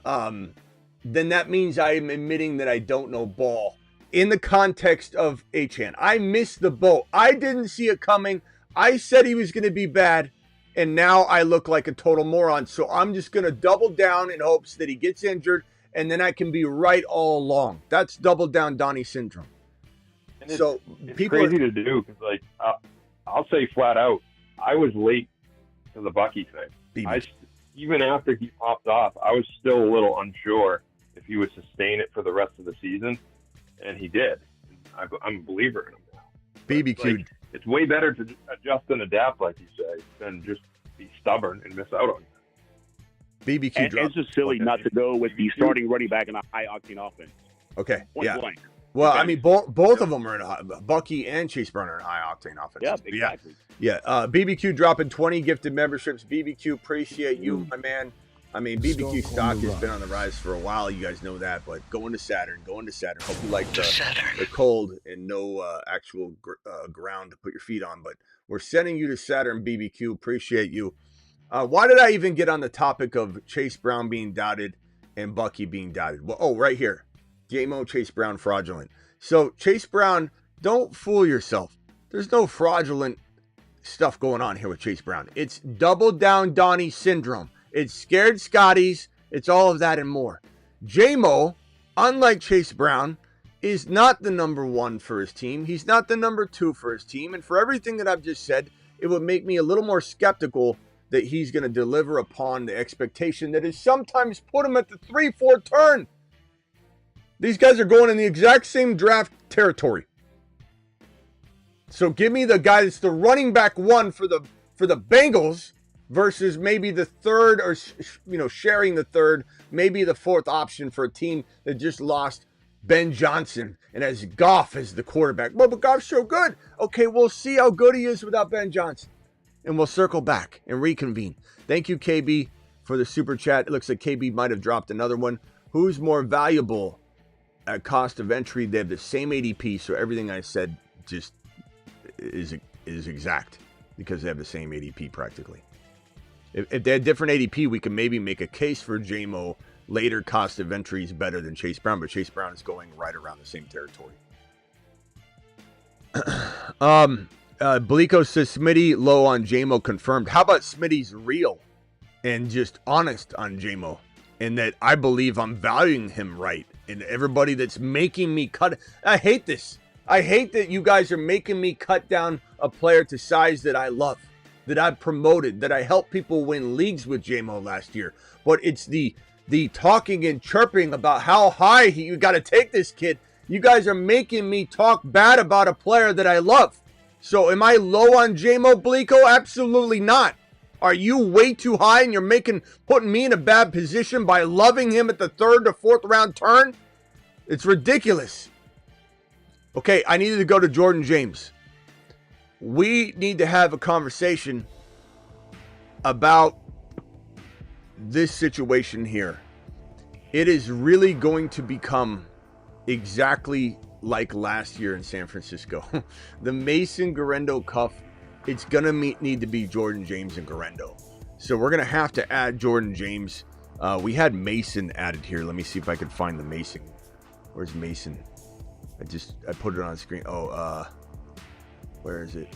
then that means I'm admitting that I don't know ball in the context of Achane. I missed the boat. I didn't see it coming. I said he was going to be bad, and now I look like a total moron. So I'm just going to double down in hopes that he gets injured, and then I can be right all along. That's double down Donnie syndrome. And it's crazy to do because, like, I'll say flat out, I was late to the Bucky thing. Even after he popped off, I was still a little unsure if he would sustain it for the rest of the season, and he did. I'm a believer in him now. BBQ. Like, it's way better to adjust and adapt, like you say, than just be stubborn and miss out on it. BBQ. And it's just silly not to go with the starting running back in a high-octane offense. Okay, Point blank. Well, Okay. I mean, both of them are in Bucky and Chase Brown are in high-octane offense. Yeah, exactly. Yeah. BBQ dropping 20 gifted memberships. BBQ, appreciate you, my man. I mean, BBQ stock has been on the rise for a while. You guys know that. But going to Saturn. Hope you like the cold and no actual ground to put your feet on. But we're sending you to Saturn, BBQ. Appreciate you. Why did I even get on the topic of Chase Brown being doubted and Bucky being doubted? Well, right here. Jamo, Chase Brown, fraudulent. So, Chase Brown, don't fool yourself. There's no fraudulent stuff going on here with Chase Brown. It's double down Donnie syndrome. It's scared Scotties. It's all of that and more. Jamo, unlike Chase Brown, is not the number 1 for his team. He's not the number 2 for his team. And for everything that I've just said, it would make me a little more skeptical that he's going to deliver upon the expectation that has sometimes put him at the 3-4 turn. These guys are going in the exact same draft territory. So give me the guy that's the running back 1 for the Bengals versus maybe the third, or sharing the third, maybe the 4th option for a team that just lost Ben Johnson and has Goff as the quarterback. Well, but Goff's so good. Okay, we'll see how good he is without Ben Johnson. And we'll circle back and reconvene. Thank you, KB, for the super chat. It looks like KB might have dropped another one. Who's more valuable at cost of entry? They have the same ADP, so everything I said just is exact because they have the same ADP practically. If they had different ADP, we can maybe make a case for Jamo. Later cost of entry is better than Chase Brown, but Chase Brown is going right around the same territory. Blico says Smitty low on Jamo confirmed. How about Smitty's real and just honest on Jamo, and that I believe I'm valuing him right, and everybody that's making me cut. I hate this. I hate that you guys are making me cut down a player to size that I love, that I've promoted, that I helped people win leagues with Jamo last year. But it's the talking and chirping about how high you got to take this kid. You guys are making me talk bad about a player that I love. So am I low on Jamo, Blico? Absolutely not. Are you way too high and you're putting me in a bad position by loving him at the 3rd to 4th round turn? It's ridiculous. Okay, I needed to go to Jordan James. We need to have a conversation about this situation here. It is really going to become exactly like last year in San Francisco. The Mason Garendo cuff, it's going to need to be Jordan James and Garendo. So we're going to have to add Jordan James. We had Mason added here. Let me see if I can find the Mason. Where's Mason? I put it on the screen. Where is it?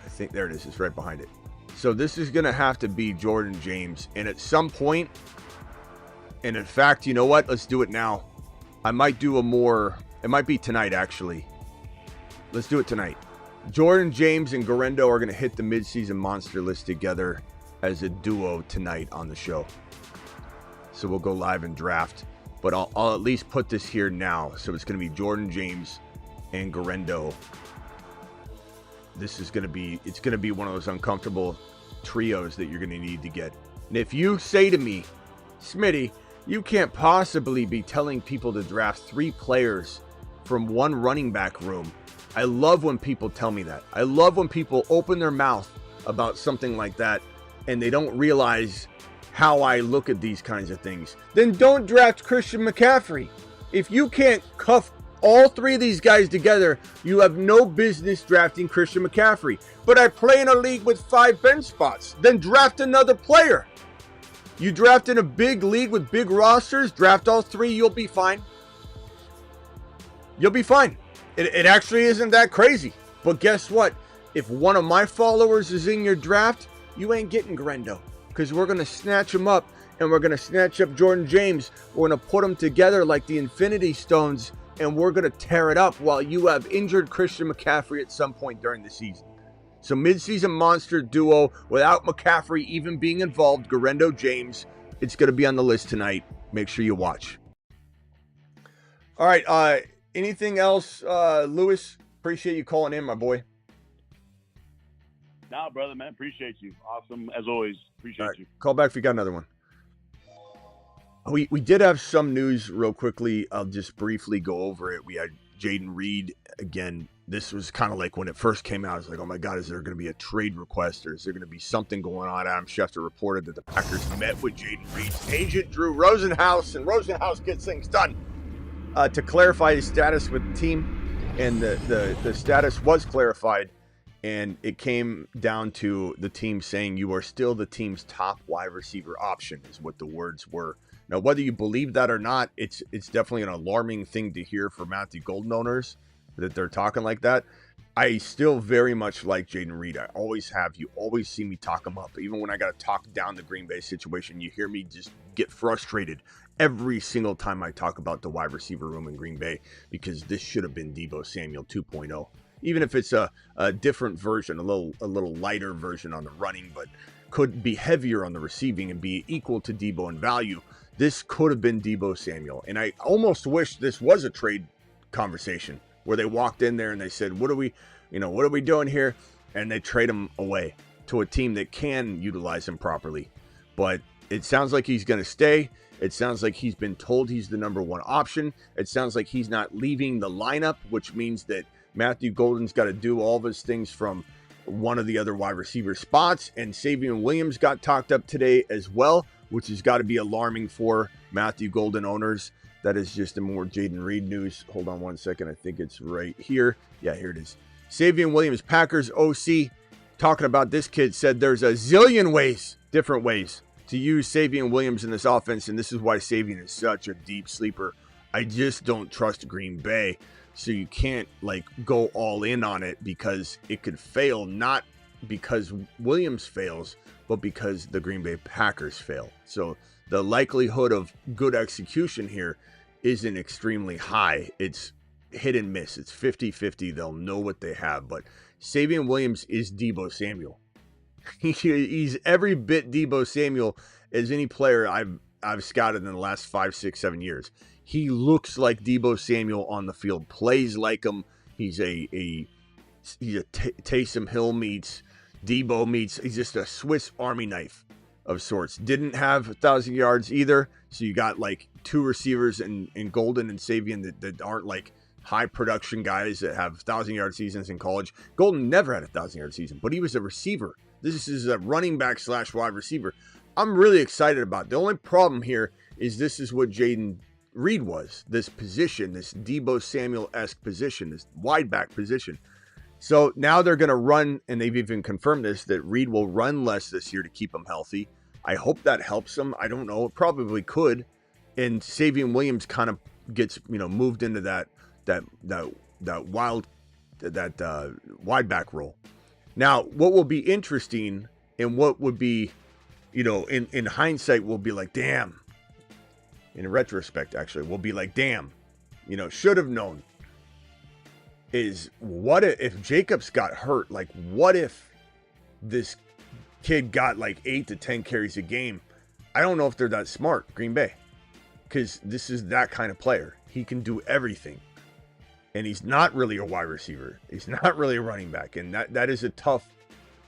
I think there it is. It's right behind it. So this is going to have to be Jordan James. And at some point, And in fact, you know what? Let's do it now. I might do it might be tonight, actually. Let's do it tonight. Jordan James and Garendo are going to hit the midseason monster list together as a duo tonight on the show. So we'll go live and draft. But I'll at least put this here now. So it's going to be Jordan James and Garendo. It's going to be one of those uncomfortable trios that you're going to need to get. And if you say to me, Smitty, you can't possibly be telling people to draft 3 players from one running back room. I love when people tell me that. I love when people open their mouth about something like that and they don't realize how I look at these kinds of things. Then don't draft Christian McCaffrey. If you can't cuff all 3 of these guys together, you have no business drafting Christian McCaffrey. But I play in a league with 5 bench spots. Then draft another player. You draft in a big league with big rosters, draft all 3, you'll be fine. You'll be fine. It actually isn't that crazy. But guess what? If one of my followers is in your draft, you ain't getting Garendo. Because we're going to snatch him up, and we're going to snatch up Jordan James. We're going to put them together like the Infinity Stones, and we're going to tear it up while you have injured Christian McCaffrey at some point during the season. So midseason monster duo without McCaffrey even being involved, Garendo James. It's going to be on the list tonight. Make sure you watch. All right. Anything else, Lewis? Appreciate you calling in, my boy. Nah, brother, man. Appreciate you. Awesome as always. Appreciate you. Call back if you got another one. We did have some news real quickly. I'll just briefly go over it. We had Jaden Reed again. This was kind of like when it first came out. I was like, oh my God, is there going to be a trade request or is there going to be something going on? Adam Schefter reported that the Packers met with Jaden Reed's agent, Drew Rosenhaus, and Rosenhaus gets things done to clarify his status with the team. And the status was clarified, and it came down to the team saying you are still the team's top wide receiver option is what the words were. Now, whether you believe that or not, it's definitely an alarming thing to hear for Matthew Golden owners that they're talking like that. I still very much like Jaden Reed. I always have. You always see me talk him up. Even when I got to talk down the Green Bay situation, you hear me just get frustrated every single time I talk about the wide receiver room in Green Bay, because this should have been Deebo Samuel 2.0. Even if it's a different version, a little lighter version on the running, but could be heavier on the receiving and be equal to Deebo in value. This could have been Deebo Samuel. And I almost wish this was a trade conversation where they walked in there and they said, what are we doing here? And they trade him away to a team that can utilize him properly. But it sounds like he's going to stay. It sounds like he's been told he's the number 1 option. It sounds like he's not leaving the lineup, which means that Matthew Golden's got to do all of his things from one of the other wide receiver spots. And Savion Williams got talked up today as well, which has got to be alarming for Matthew Golden owners. That is just a more Jaden Reed news. Hold on one second. I think it's right here. Yeah, here it is. Savion Williams, Packers OC, talking about this kid, said there's a zillion ways, different ways, to use Savion Williams in this offense, and this is why Savion is such a deep sleeper. I just don't trust Green Bay, so you can't go all in on it because it could fail, not because Williams fails, but because the Green Bay Packers fail. So the likelihood of good execution here isn't extremely high. It's hit and miss. It's 50-50. They'll know what they have. But Savion Williams is Deebo Samuel. He's every bit Deebo Samuel as any player I've scouted in the last 5, 6, 7 years. He looks like Deebo Samuel on the field, plays like him. He's a Taysom Hill meets Deebo meets. He's just a Swiss Army knife of sorts. Didn't have 1,000 yards either. So you got 2 receivers in Golden and Savion that aren't high production guys that have 1,000-yard seasons in college. Golden never had a 1,000-yard season, but he was a receiver. This is a running back / wide receiver. I'm really excited about it. The only problem here is this is what Jaden Reed was. This position, this Deebo Samuel-esque position, this wide back position. So now they're going to run, and they've even confirmed this, that Reed will run less this year to keep him healthy. I hope that helps him. I don't know. It probably could. And Savion Williams kind of gets, moved into that wide back role. Now, what will be interesting and what would be, in hindsight will be damn, in retrospect, actually, we'll be like, damn, should have known. Is what if Jacobs got hurt? Like, what if this kid got like 8 to 10 carries a game? I don't know if they're that smart, Green Bay, because this is that kind of player. He can do everything. And he's not really a wide receiver. He's not really a running back. And that is a tough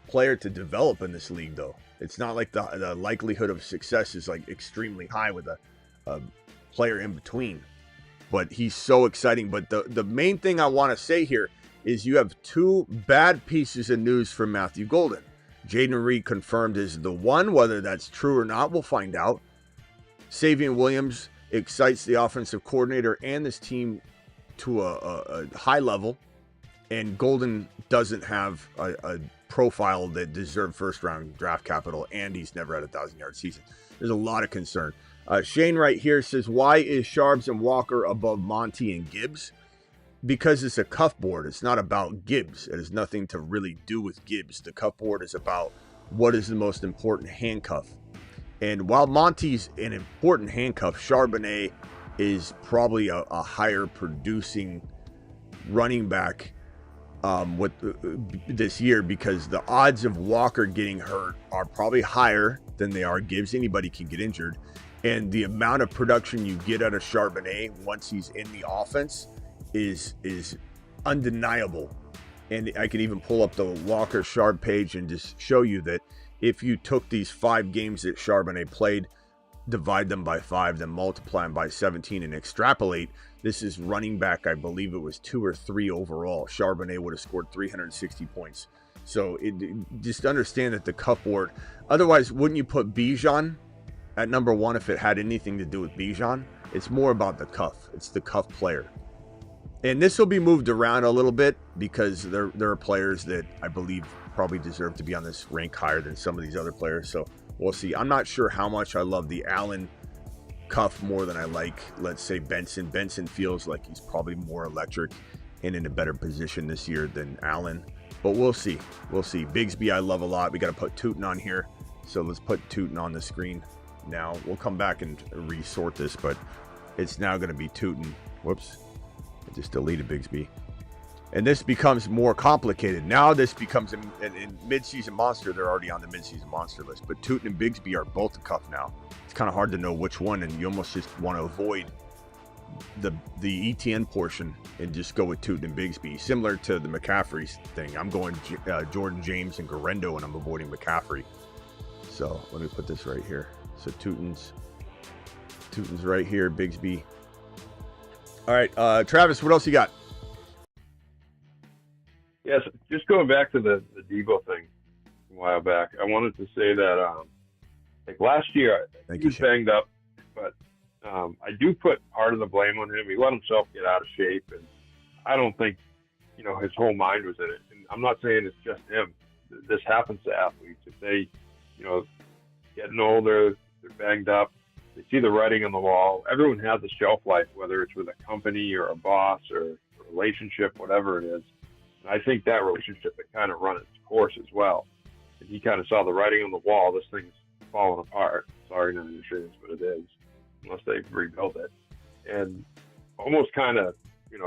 player to develop in this league, though. It's not like the likelihood of success is like extremely high with a player in between. But he's so exciting. But the main thing I want to say here is you have 2 bad pieces of news from Matthew Golden. Jaden Reed confirmed is the one. Whether that's true or not, we'll find out. Savion Williams excites the offensive coordinator and this team to a high level. And Golden doesn't have a profile that deserved first-round draft capital, and he's never had a 1,000-yard season. There's a lot of concern. Shane right here says, why is Sharps and Walker above Monty and Gibbs? Because it's a cuff board. It's not about Gibbs. It has nothing to really do with Gibbs. The cuff board is about what is the most important handcuff. And while Monty's an important handcuff, Charbonnet is probably a higher producing running back with this year, because the odds of Walker getting hurt are probably higher than they are Gibbs. Anybody can get injured. And the amount of production you get out of Charbonnet once he's in the offense is undeniable. And I can even pull up the Walker Sharp page and just show you that if you took these 5 games that Charbonnet played, divide them by 5, then multiply them by 17 and extrapolate, this is running back, I believe it was 2 or 3 overall. Charbonnet would have scored 360 points. So just understand that the cuff board, otherwise wouldn't you put Bijan at number 1 if it had anything to do with Bijan? It's more about the cuff. It's the cuff player. And this will be moved around a little bit because there are players that I believe probably deserve to be on this rank higher than some of these other players. So we'll see. I'm not sure how much I love the Allen cuff more than I like, let's say, Benson. Benson feels like he's probably more electric and in a better position this year than Allen. But we'll see. We'll see. Bigsby I love a lot. We got to put Tootin on here. So let's put Tootin on the screen now. We'll come back and resort this, but it's now going to be Tootin. Whoops. I just deleted Bigsby. And this becomes more complicated. Now this becomes in mid-season monster. They're already on the mid-season monster list. But Tootin and Bigsby are both a cuff now. It's kind of hard to know which one, and you almost just want to avoid the ETN portion and just go with Tootin and Bigsby. Similar to the McCaffrey thing. I'm going Jordan James and Garendo, and I'm avoiding McCaffrey. So let me put this right here. So Tootin's right here, Bigsby. All right, Travis, what else you got? Yes, just going back to the Deebo thing a while back, I wanted to say that like last year he was banged up, but I do put part of the blame on him. He let himself get out of shape, and I don't think his whole mind was in it. And I'm not saying it's just him. This happens to athletes. If they getting older, they're banged up, they see the writing on the wall. Everyone has a shelf life, whether it's with a company or a boss or a relationship, whatever it is. I think that relationship had kind of run its course as well. And he kind of saw the writing on the wall. This thing's falling apart. Sorry, not insurance, but it is, unless they rebuild it. And almost kind of,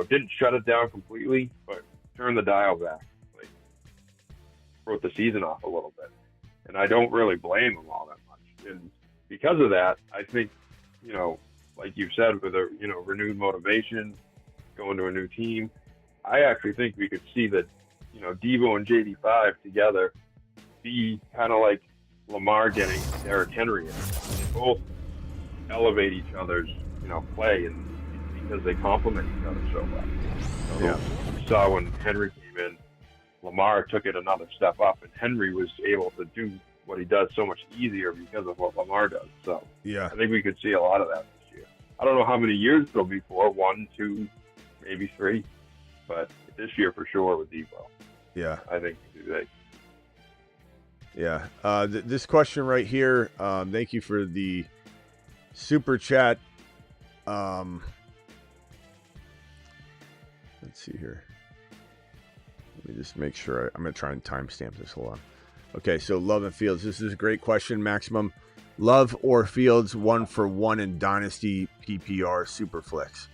didn't shut it down completely, but turned the dial back. Like, wrote the season off a little bit. And I don't really blame him all that much. And because of that, I think, like you said, with a renewed motivation, going to a new team, I actually think we could see that, Deebo and JD5 together be kind of like Lamar getting Derrick Henry. They both elevate each other's, play, and because they complement each other so well. So yeah. We saw when Henry came in, Lamar took it another step up, and Henry was able to do what he does so much easier because of what Lamar does. So yeah, I think we could see a lot of that this year. I don't know how many years it'll be for, 1, 2, maybe 3. But this year for sure with Deebo. Yeah. I think they. Yeah. This question right here, thank you for the super chat. Let's see here. Let me just make sure. I'm going to try and timestamp this. Hold on. Okay, so Love and Fields. This is a great question. Maximum Love or Fields 1 for 1 in Dynasty PPR Superflex.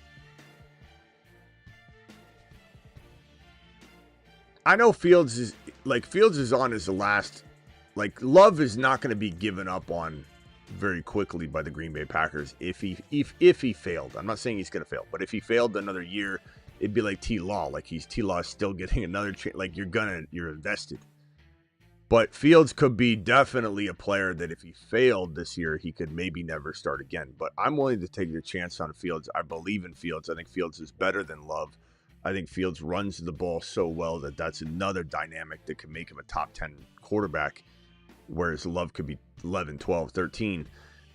I know Fields is on his last. Like, Love is not going to be given up on very quickly by the Green Bay Packers if he failed. I'm not saying he's going to fail, but if he failed another year, it'd be like T-Law. Like, T-Law is still getting another chance. Like, you're invested. But Fields could be definitely a player that if he failed this year, he could maybe never start again. But I'm willing to take the chance on Fields. I believe in Fields. I think Fields is better than Love. I think Fields runs the ball so well that that's another dynamic that could make him a top 10 quarterback, whereas Love could be 11, 12, 13.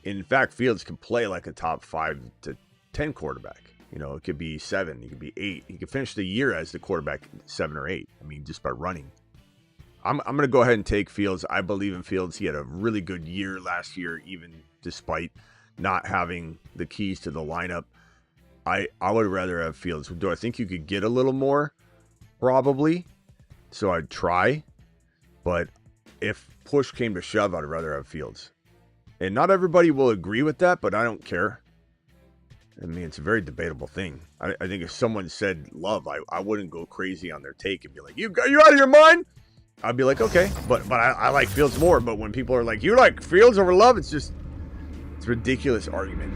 In fact, Fields can play like a top 5 to 10 quarterback. You know, it could be 7, it could be 8. He could finish the year as the quarterback 7 or 8. I mean, just by running. I'm going to go ahead and take Fields. I believe in Fields. He had a really good year last year, even despite not having the keys to the lineup. I would rather have Fields. Do I think you could get a little more? Probably. So I'd try. But if push came to shove, I'd rather have Fields. And not everybody will agree with that, but I don't care. I mean, it's a very debatable thing. I think if someone said Love, I wouldn't go crazy on their take and be like, you out of your mind? I'd be like, okay, but I like Fields more. But when people are like, you like Fields over Love, it's a ridiculous argument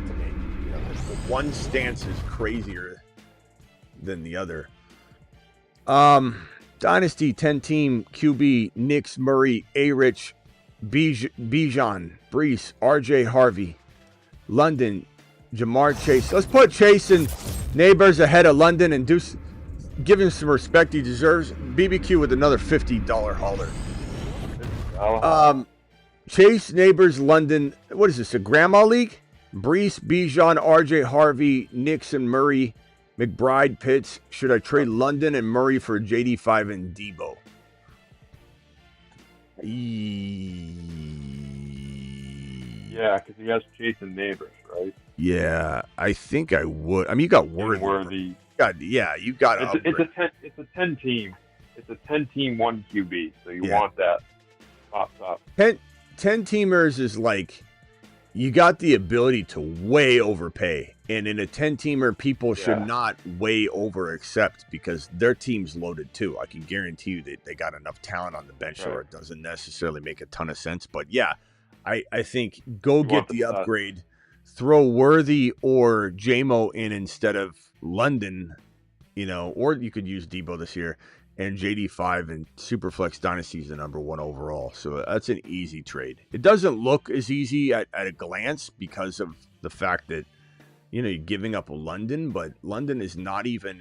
to me. You know, the one stance is crazier than the other. Dynasty 10-team QB, Nix, Murray, A-Rich, Bijan, Brees, RJ Harvey, London, Jamar Chase. Let's put Chase and Neighbors ahead of London and give him some respect he deserves. BBQ with another $50 hauler. Chase, Neighbors, London. What is this, a grandma league? Brees, Bijan, RJ Harvey, Nix, and Murray, McBride, Pitts. Should I trade London and Murray for JD5 and Deebo? Yeah, because he has Chase and Neighbors, right? Yeah, I think I would. I mean, you got Worthy. You got it's a 10 team. It's a 10-team 1 QB, so you want that top. 10 teamers is like you got the ability to way overpay, and in a 10-teamer, people should not way over accept because their team's loaded too. I can guarantee you that they got enough talent on the bench, or it doesn't necessarily make a ton of sense. But yeah, I think go get the upgrade. Throw Worthy or Jamo in instead of London, you know, or you could use Deebo this year, and JD5 and Superflex Dynasty is the number 1 overall. So that's an easy trade. It doesn't look as easy at a glance because of the fact that, you know, you're giving up London, but London is not even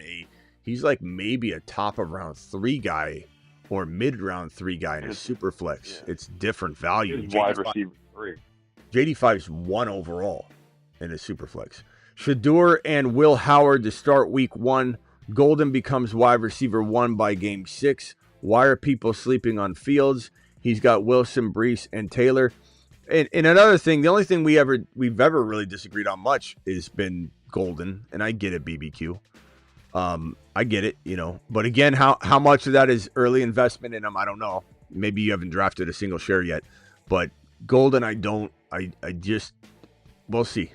he's like maybe a top of round 3 guy or mid round 3 guy in a Superflex. Yeah. It's different value. Wide receiver 3. JD5's 1 overall in a Superflex. Shador and Will Howard to start week 1. Golden becomes wide receiver 1 by game 6. Why are people sleeping on Fields? He's got Wilson, Brees, and Taylor. And another thing, the only thing we've ever really disagreed on much has been Golden. And I get it, BBQ. I get it, you know. But again, how much of that is early investment in him, I don't know. Maybe you haven't drafted a single share yet. But Golden, I don't. I just... We'll see.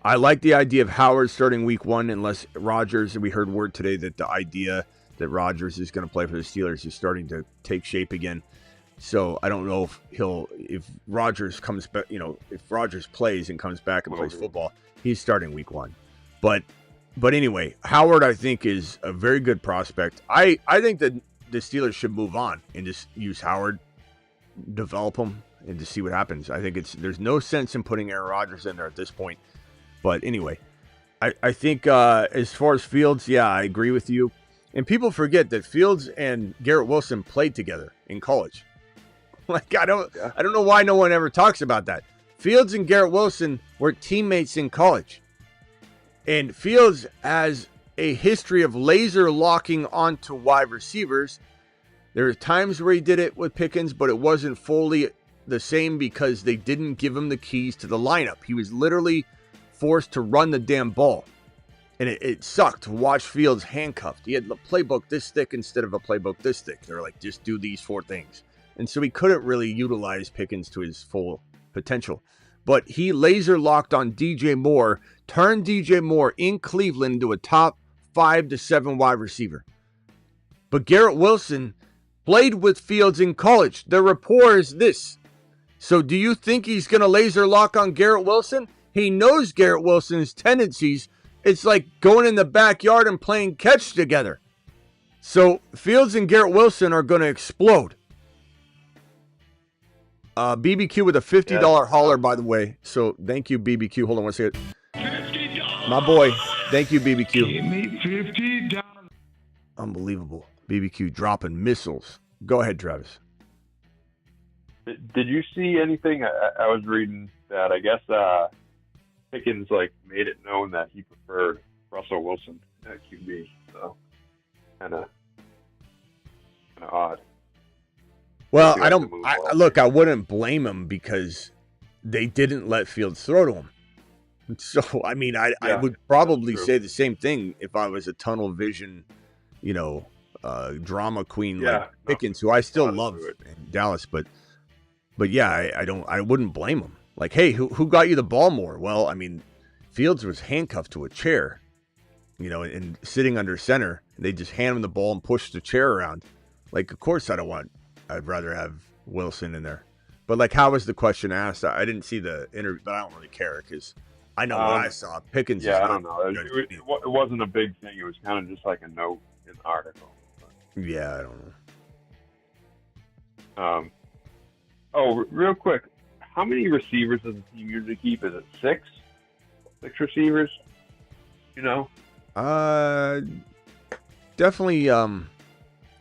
I like the idea of Howard starting week 1 unless Rodgers, and we heard word today that the idea that Rodgers is going to play for the Steelers is starting to take shape again. So I don't know if Rodgers comes back, you know, if Rodgers plays and comes back and plays football, he's starting week 1. But anyway, Howard I think is a very good prospect. I think that the Steelers should move on and just use Howard, develop him, and to see what happens. I think there's no sense in putting Aaron Rodgers in there at this point. But anyway, I think as far as Fields, I agree with you. And people forget that Fields and Garrett Wilson played together in college. Like I don't know why no one ever talks about that. Fields and Garrett Wilson were teammates in college. And Fields has a history of laser locking onto wide receivers. There are times where he did it with Pickens, but it wasn't fully the same because they didn't give him the keys to the lineup. He was literally forced to run the damn ball. And it sucked to watch Fields handcuffed. He had the playbook this thick instead of a playbook this thick. They were like, just do these 4 things. And so he couldn't really utilize Pickens to his full potential. But he laser locked on DJ Moore, turned DJ Moore in Cleveland into a top 5 to 7 wide receiver. But Garrett Wilson played with Fields in college. Their rapport is this. So do you think he's going to laser lock on Garrett Wilson? He knows Garrett Wilson's tendencies. It's like going in the backyard and playing catch together. So Fields and Garrett Wilson are going to explode. BBQ with a $50 hauler, by the way. So thank you, BBQ. Hold on one second. My boy. Thank you, BBQ. Give me $50. Unbelievable. BBQ dropping missiles. Go ahead, Travis. Did you see anything? I was reading that I guess Pickens made it known that he preferred Russell Wilson at QB. So kind of odd. Well, I wouldn't blame him because they didn't let Fields throw to him. So, I mean, I would probably say the same thing if I was a tunnel vision, drama queen like Pickens, who I still love in Dallas. But yeah, I wouldn't blame him. Like, hey, who got you the ball more? Well, I mean, Fields was handcuffed to a chair, and sitting under center. And they just hand him the ball and push the chair around. Like, of course I'd rather have Wilson in there. But, how was the question asked? I didn't see the interview, but I don't really care because I know what I saw. Pickens. Yeah, I don't know. It wasn't a big thing. It was kind of just like a note in the article. But. Yeah, I don't know. Real quick, how many receivers does the team usually keep? Is it 6? 6 receivers? Definitely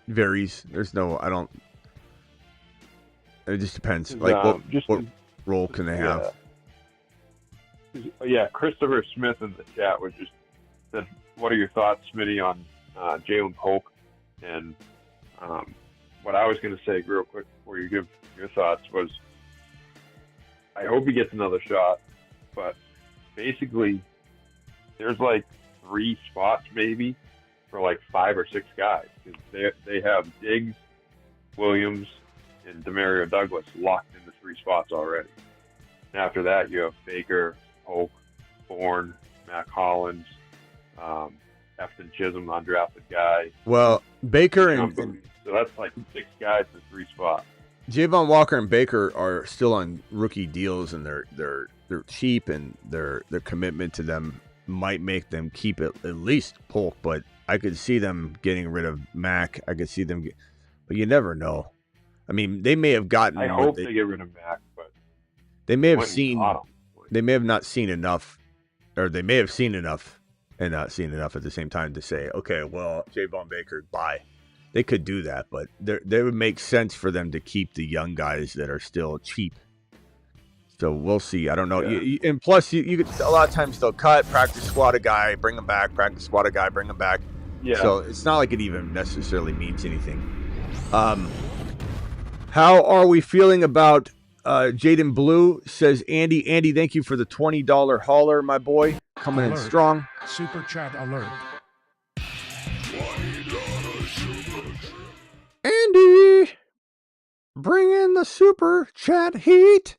varies. There's no. I don't. It just depends. What role can they have? Yeah, Christopher Smith in the chat was just said, "What are your thoughts, Smitty, on Jalen Polk?" And what I was going to say real quick before you give your thoughts was, I hope he gets another shot, but basically, there's 3 spots maybe for 5 or 6 guys. They have Diggs, Williams, and Demario Douglas locked into 3 spots already. And after that, you have Baker, Polk, Bourne, Mac Hollins, Efton Chisholm, undrafted guy. Well, Baker and so that's 6 guys in 3 spots. Javon Walker and Baker are still on rookie deals, and they're cheap, and their commitment to them might make them keep at least Polk. But I could see them getting rid of Mac. I could see them, but you never know. I mean, they may have gotten. I hope they get rid of Mac, but they may have seen. They may have not seen enough, or they may have seen enough and not seen enough at the same time to say, okay, well, Javon Baker, bye. They could do that, but they would make sense for them to keep the young guys that are still cheap. So we'll see. I don't know. Yeah. And plus, you could, a lot of times they'll cut, practice squad a guy, bring him back, practice squad a guy, bring him back. Yeah. So it's not like it even necessarily means anything. How are we feeling about Jaden Blue? Says Andy. Andy, thank you for the $20 hauler, my boy. Coming in strong. Super chat alert. Andy, bring in the super chat heat.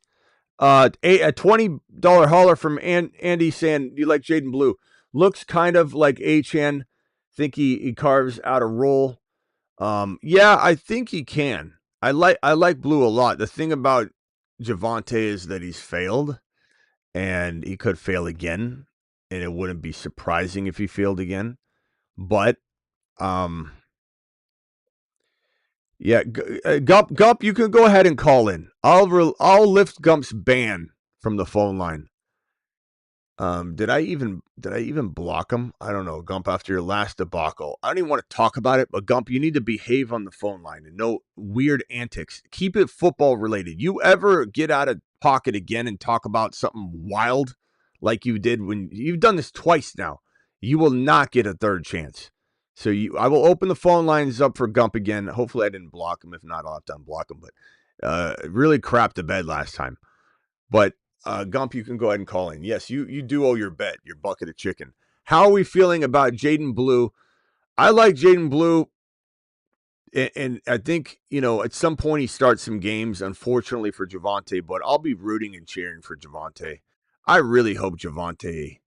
A $20 hauler from Andy saying, you like Jaden Blue? Looks kind of like HN. Think he carves out a role. Yeah, I think he can. I like Blue a lot. The thing about Javonte is that he's failed, and he could fail again, and it wouldn't be surprising if he failed again. But yeah, Gump, you can go ahead and call in. I'll lift Gump's ban from the phone line. Did I even block him? I don't know, Gump. After your last debacle, I don't even want to talk about it. But Gump, you need to behave on the phone line and no weird antics. Keep it football related. You ever get out of pocket again and talk about something wild like you did when you've done this twice now? You will not get a third chance. So I will open the phone lines up for Gump again. Hopefully I didn't block him. If not, I'll have to unblock him. But really crapped the bed last time. But Gump, you can go ahead and call in. Yes, you do owe your bet, your bucket of chicken. How are we feeling about Jaden Blue? I like Jaden Blue. And I think, at some point he starts some games, unfortunately for Javonte, but I'll be rooting and cheering for Javonte. I really hope Javonte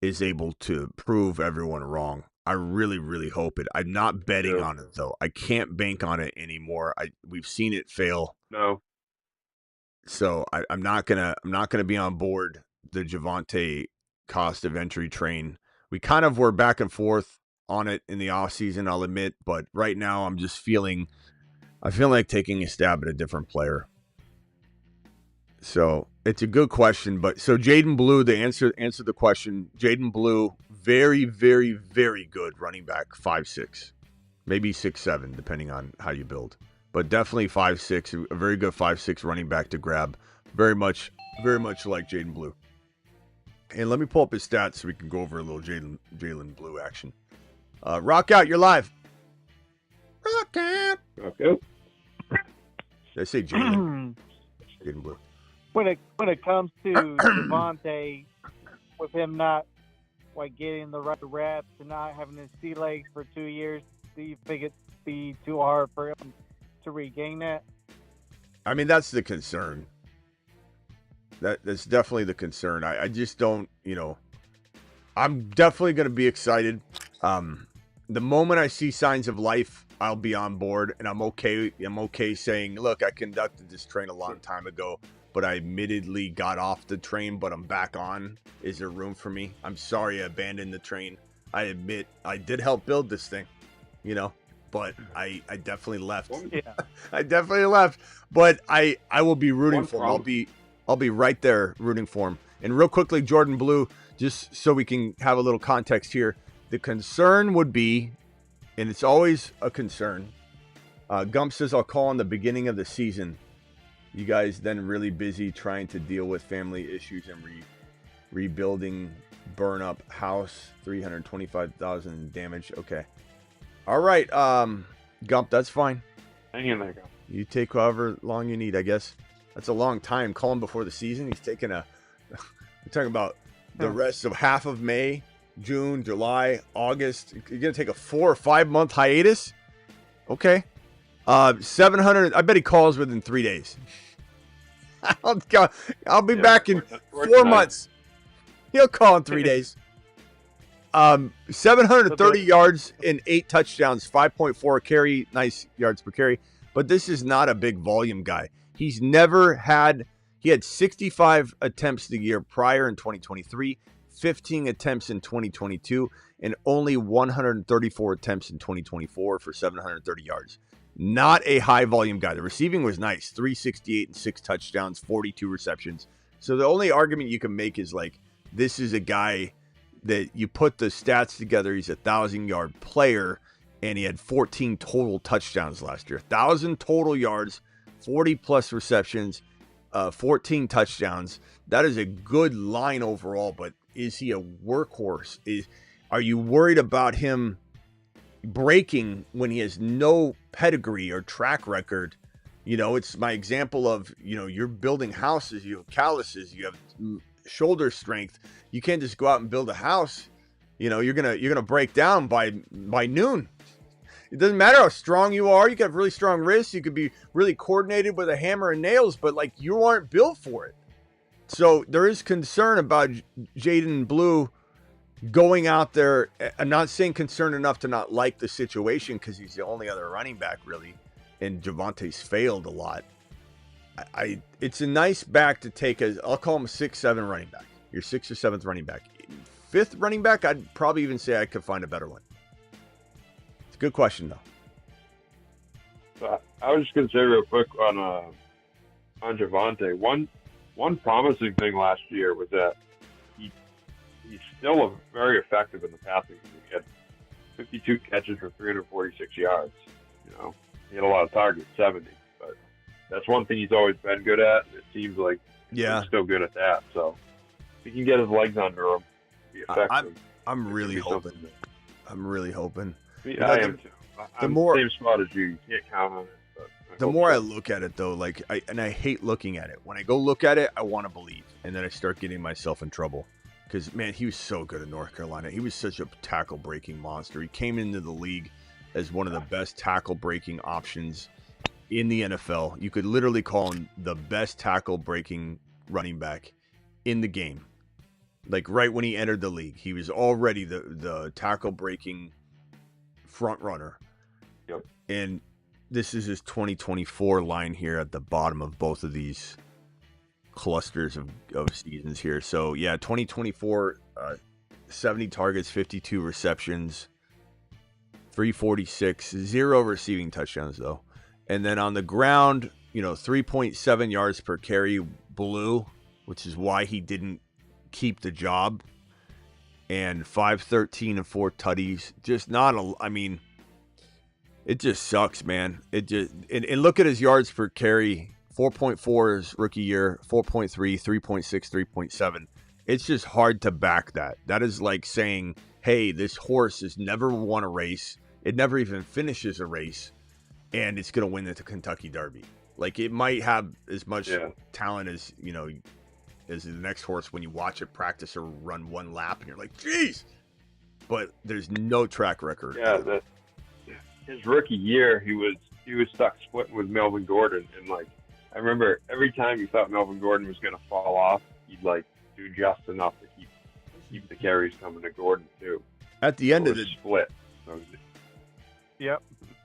is able to prove everyone wrong. I really, really hope it. I'm not betting on it though. I can't bank on it anymore. We've seen it fail. No. So I'm not gonna be on board the Javonte cost of entry train. We kind of were back and forth on it in the offseason, I'll admit, but right now I feel like taking a stab at a different player. So it's a good question, but so Jaden Blue, to answer the question, Jaden Blue, very, very, very good running back, 5'6", maybe 6'7", depending on how you build, but definitely 5'6", a very good 5'6" running back to grab. Very much like Jaden Blue. And let me pull up his stats so we can go over a little Jalen Blue action. Rock out, you're live. Rock out. Okay. Did I say Jalen? Jaden Blue. When it comes to Javonte, with him not getting the right reps and not having his sea legs for 2 years, do you think it'd be too hard for him to regain that? I mean, that's the concern. That's definitely the concern. I just don't, I'm definitely going to be excited. The moment I see signs of life, I'll be on board, and I'm okay saying, look, I conducted this train a long time ago, but I admittedly got off the train, but I'm back on. Is there room for me? I'm sorry I abandoned the train. I admit I did help build this thing, but I definitely left. Yeah. I definitely left, but I will be rooting for him. I'll be right there rooting for him. And real quickly, Jordan Blue, just so we can have a little context here, the concern would be, and it's always a concern, Gump says, I'll call in the beginning of the season. You guys then really busy trying to deal with family issues and rebuilding burn up house, 325,000 in damage. Okay. All right. Gump, that's fine. Hang in there, Gump. You take however long you need, I guess. That's a long time. Call him before the season. He's taking we're talking about the rest of half of May, June, July, August. You're going to take a 4 or 5 month hiatus? Okay. 700. I bet he calls within 3 days. I'll be back in 4 months. He'll call in 3 days. 730 yards and 8 touchdowns, 5.4 carry, nice yards per carry. But this is not a big volume guy. He had 65 attempts the year prior in 2023, 15 attempts in 2022, and only 134 attempts in 2024 for 730 yards. Not a high volume guy. The receiving was nice, 368 and 6 touchdowns, 42 receptions. So the only argument you can make is this is a guy that you put the stats together. He's a 1,000-yard player, and he had 14 total touchdowns last year. 1,000 total yards, 40-plus receptions, 14 touchdowns. That is a good line overall, but is he a workhorse? Are you worried about him breaking when he has no pedigree or track record? It's my example of, you're building houses, you have calluses, you have shoulder strength. You can't just go out and build a house. You're gonna break down by noon. It doesn't matter how strong you are. You can have really strong wrists. You could be really coordinated with a hammer and nails, but you aren't built for it. So there is concern about Jaden Blue going out there. I'm not saying concerned enough to not like the situation, because he's the only other running back really, and Javonte's failed a lot. It's a nice back to take I'll call him a 6-7 running back. Your 6th or 7th running back. 5th running back, I'd probably even say I could find a better one. It's a good question though. I was just going to say real quick on Javonte. One promising thing last year was that he's still very effective in the passing game. He had 52 catches for 346 yards. He had a lot of targets, 70. But that's one thing he's always been good at. It seems like he's still good at that. So if he can get his legs under him, be effective. I'm really hoping. I'm really hoping. Yeah, I am too. I'm the same spot as you. You can't count on it. The more I look at it, though, I hate looking at it. When I go look at it, I want to believe, and then I start getting myself in trouble. Because, man, he was so good in North Carolina. He was such a tackle-breaking monster. He came into the league as one of the best tackle breaking options in the NFL. You could literally call him the best tackle breaking running back in the game. Like right when he entered the league, he was already the tackle breaking front runner. Yep. And this is his 2024 line here at the bottom of both of these clusters of seasons here. So yeah, 2024, 70 targets, 52 receptions, 346, 0 receiving touchdowns though. And then on the ground, 3.7 yards per carry, blue, which is why he didn't keep the job. And 513 and 4 tutties. Just not it just sucks, man. It just and look at his yards per carry. 4.4 his rookie year, 4.3, 3.6, 3.7. It's just hard to back that. That is like saying, hey, this horse has never won a race. It never even finishes a race, and it's going to win the Kentucky Derby. Like, it might have as much talent as, as the next horse when you watch it practice or run one lap, and you're like, geez. But there's no track record. Yeah, his rookie year, he was stuck splitting with Melvin Gordon, and like, I remember every time you thought Melvin Gordon was going to fall off, he'd like do just enough to keep the carries coming to Gordon too. At the end of the split. So, Yep.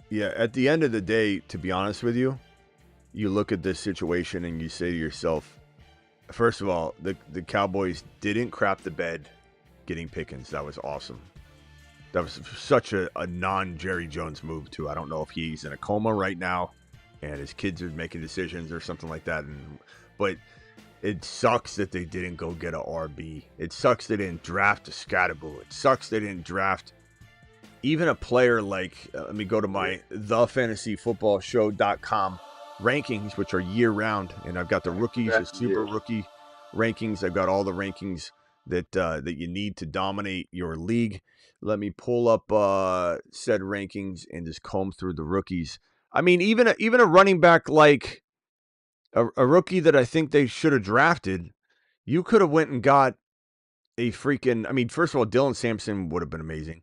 Yeah, at the end of the day, to be honest with you, you look at this situation and you say to yourself, first of all, the Cowboys didn't crap the bed getting Pickens. That was awesome. That was such a non-Jerry Jones move too. I don't know if he's in a coma right now and his kids are making decisions or something like that. But it sucks that they didn't go get a RB. It sucks they didn't draft a Scatterboo. It sucks they didn't draft even a player like, let me go to my thefantasyfootballshow.com rankings, which are year round. And I've got the rookies, the super rookie rankings. I've got all the rankings that you need to dominate your league. Let me pull up said rankings and just comb through the rookies. I mean, even a running back like a rookie that I think they should have drafted, you could have went and got a freaking, I mean, first of all, Dylan Sampson would have been amazing.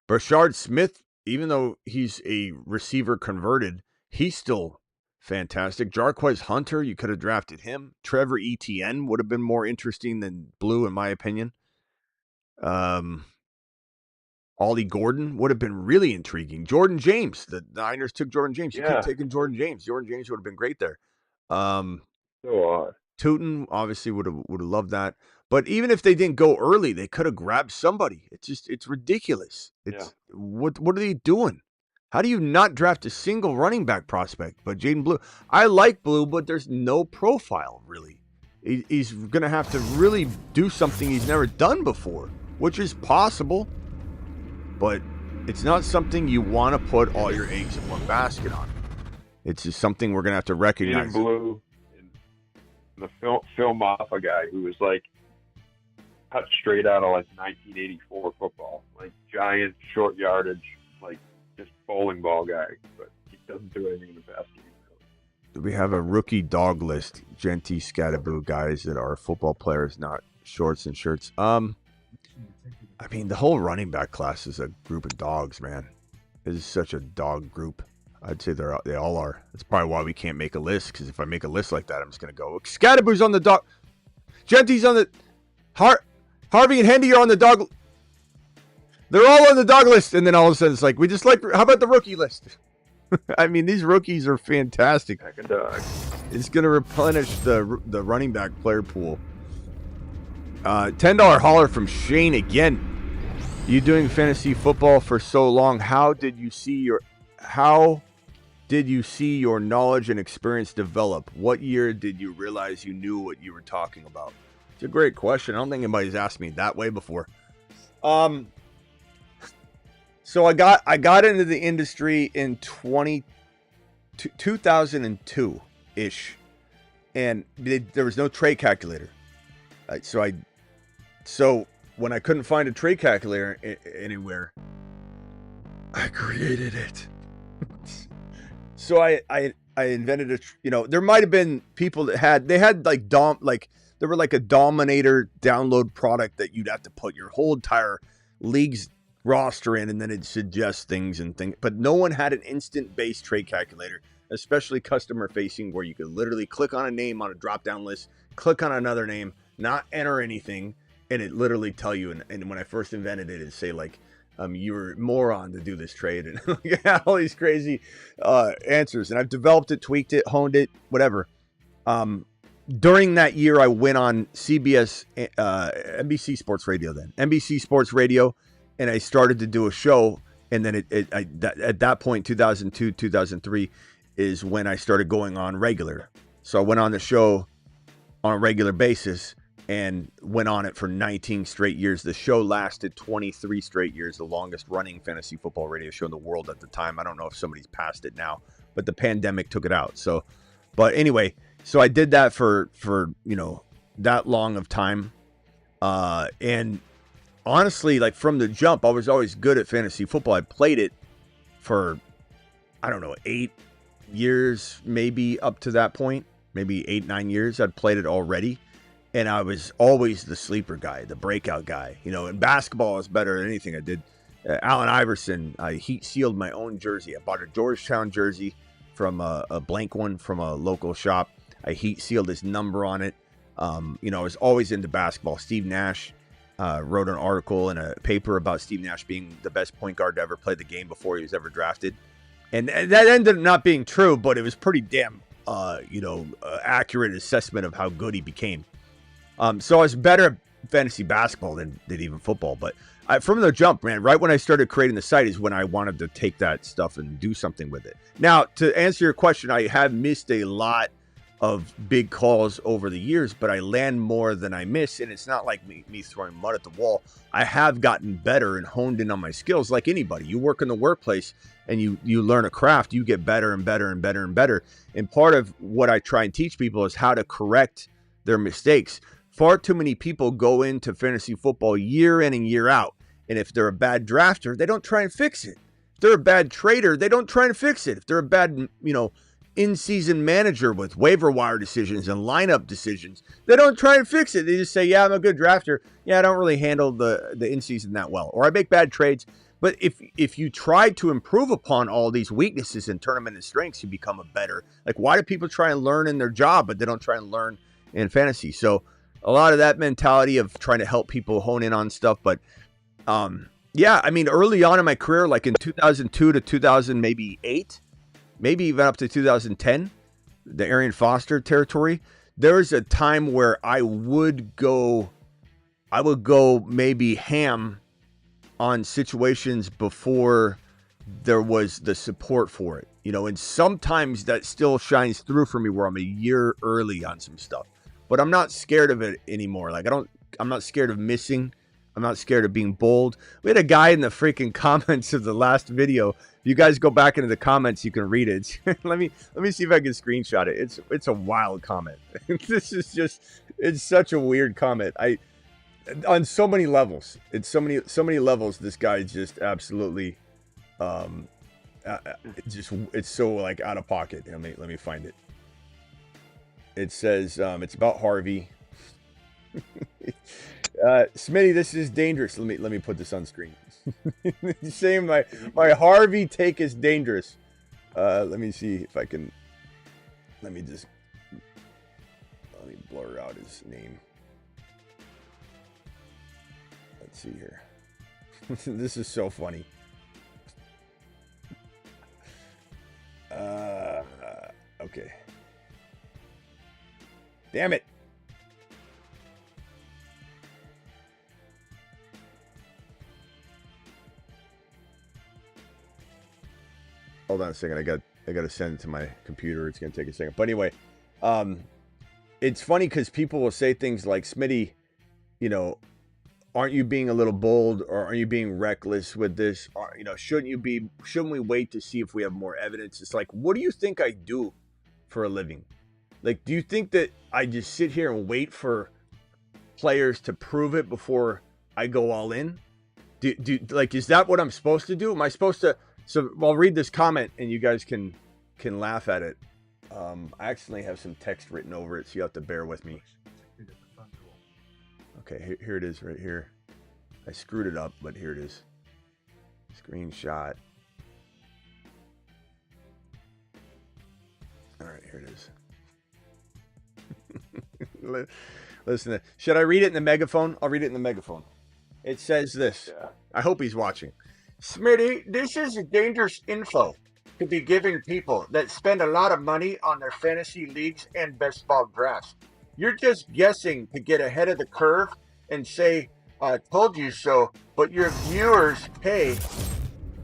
Brashard Smith, even though he's a receiver converted, he's still fantastic. Jarquez Hunter, you could have drafted him. Trevor Etienne would have been more interesting than Blue, in my opinion. Ollie Gordon would have been really intriguing. Jordan James, the Niners took Jordan James. You could have taken Jordan James. Jordan James would have been great there. Tootin obviously would have loved that. But even if they didn't go early, they could have grabbed somebody. It's ridiculous. What are they doing? How do you not draft a single running back prospect? But Jaden Blue, I like Blue, but there's no profile really. He's gonna have to really do something he's never done before, which is possible. But it's not something you want to put all your eggs in one basket on. It's just something we're going to have to recognize. Blue, the film off a guy who was like cut straight out of like 1984 football, like giant short yardage, like just bowling ball guy, but he doesn't do anything in the basket. We have a rookie dog list, Genty Scatterboo guys that are football players, not shorts and shirts. I mean, the whole running back class is a group of dogs, man. It is such a dog group. I'd say they all are. That's probably why we can't make a list, because if I make a list like that, I'm just going to go, Scatterboo's on the dog. Genty's on the... Harvey and Hendy are on the dog... They're all on the dog list. And then all of a sudden, it's like, how about the rookie list? I mean, these rookies are fantastic. Heck of dog. It's going to replenish the running back player pool. $10 holler from Shane again. You doing fantasy football for so long? How did you see your knowledge and experience develop? What year did you realize you knew what you were talking about? It's a great question. I don't think anybody's asked me that way before. So I got into the industry in 2002 ish, and there was no trade calculator. So when I couldn't find a trade calculator anywhere, I created it. So I invented there might have been people that had there were like a Dominator download product that you'd have to put your whole entire league's roster in, and then it'd suggest things and things. But no one had an instant base trade calculator, especially customer facing, where you could literally click on a name on a drop down list, click on another name, not enter anything, and it literally tell you. And when I first invented it, it'd say like, you were a moron to do this trade, and all these crazy answers. And I've developed it, tweaked it, honed it, whatever. During that year, I went on CBS, NBC Sports Radio, NBC Sports Radio, and I started to do a show. And then at that point, 2002, 2003 is when I started going on regular. So I went on the show on a regular basis and went on it for 19 straight years. The show lasted 23 straight years, the longest running fantasy football radio show in the world at the time. I don't know if somebody's passed it now, but the pandemic took it out. So, but anyway, so I did that for that long of time. And honestly, like from the jump, I was always good at fantasy football. I played it for, 8 years, maybe up to that point, maybe 8-9 years. I'd played it already. And I was always the sleeper guy, the breakout guy. In basketball, I was better than anything I did. Allen Iverson, I heat sealed my own jersey. I bought a Georgetown jersey from a blank one from a local shop. I heat sealed his number on it. I was always into basketball. Steve Nash wrote an article in a paper about Steve Nash being the best point guard to ever play the game before he was ever drafted. And that ended up not being true, but it was pretty damn, accurate assessment of how good he became. So I was better at fantasy basketball than even football. But from the jump, man, right when I started creating the site is when I wanted to take that stuff and do something with it. Now, to answer your question, I have missed a lot of big calls over the years, but I land more than I miss. And it's not like me throwing mud at the wall. I have gotten better and honed in on my skills like anybody. You work in the workplace and you learn a craft, you get better and better and better and better. And part of what I try and teach people is how to correct their mistakes. Far too many people go into fantasy football year in and year out. And if they're a bad drafter, they don't try and fix it. If they're a bad trader, they don't try and fix it. If they're a bad, in-season manager with waiver wire decisions and lineup decisions, they don't try and fix it. They just say, yeah, I'm a good drafter. Yeah, I don't really handle the in-season that well. Or I make bad trades. But if you try to improve upon all these weaknesses and turn them into strengths, you become a better. Like, why do people try and learn in their job, but they don't try and learn in fantasy? So a lot of that mentality of trying to help people hone in on stuff. But early on in my career, like in 2002 to 2008, maybe even up to 2010, the Arian Foster territory, there was a time where I would go maybe ham on situations before there was the support for it, and sometimes that still shines through for me where I'm a year early on some stuff. But I'm not scared of it anymore. Like I'm not scared of missing. I'm not scared of being bold. We had a guy in the freaking comments of the last video. If you guys go back into the comments, you can read it. let me see if I can screenshot it. It's a wild comment. It's such a weird comment. On so many levels. It's so many levels. This guy just absolutely, it's so like out of pocket. Let me find it. It says, it's about Harvey. Smitty, this is dangerous. Let me put this on screen. Saying my Harvey take is dangerous. Let me see if I can. Let me blur out his name. Let's see here. This is so funny. Okay. Damn it. Hold on a second. I got to send it to my computer. It's going to take a second. But anyway, it's funny because people will say things like, Smitty, aren't you being a little bold, or are you being reckless with this? Or, shouldn't we wait to see if we have more evidence? It's like, what do you think I do for a living? Like, do you think that I just sit here and wait for players to prove it before I go all in? Is that what I'm supposed to do? Am I supposed to? So I'll read this comment and you guys can laugh at it. I accidentally have some text written over it, so you have to bear with me. Okay, here it is right here. I screwed it up, but here it is. Screenshot. All right, here it is. Listen, should I read it in the megaphone? I'll read it in the megaphone. It says this. Yeah. I hope he's watching. Smitty, this is dangerous info to be giving people that spend a lot of money on their fantasy leagues and best ball drafts. You're just guessing to get ahead of the curve and say, I told you so, but your viewers pay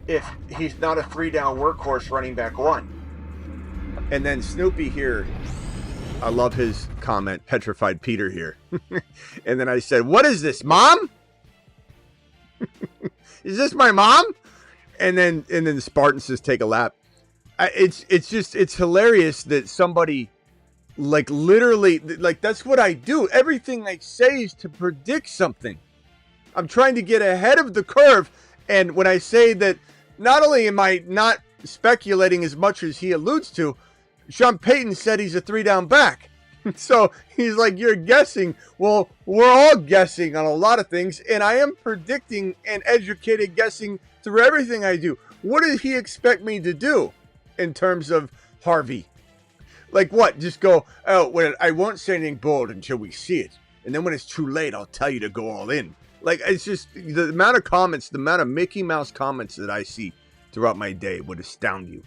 if he's not a 3-down workhorse running back 1. And then Snoopy here, I love his comment, Petrified Peter here. And then I said, what is this, Mom? Is this my mom? And then the Spartan says, take a lap. It's hilarious that somebody, like, literally, like, that's what I do. Everything I say is to predict something. I'm trying to get ahead of the curve. And when I say that, not only am I not speculating as much as he alludes to, Sean Payton said he's a 3-down back. So he's like, you're guessing. Well, we're all guessing on a lot of things, and I am predicting and educated guessing through everything I do. What did he expect me to do in terms of Harvey? Like what? Just go, oh, well, I won't say anything bold until we see it. And then when it's too late, I'll tell you to go all in. Like, it's just the amount of comments, the amount of Mickey Mouse comments that I see throughout my day would astound you.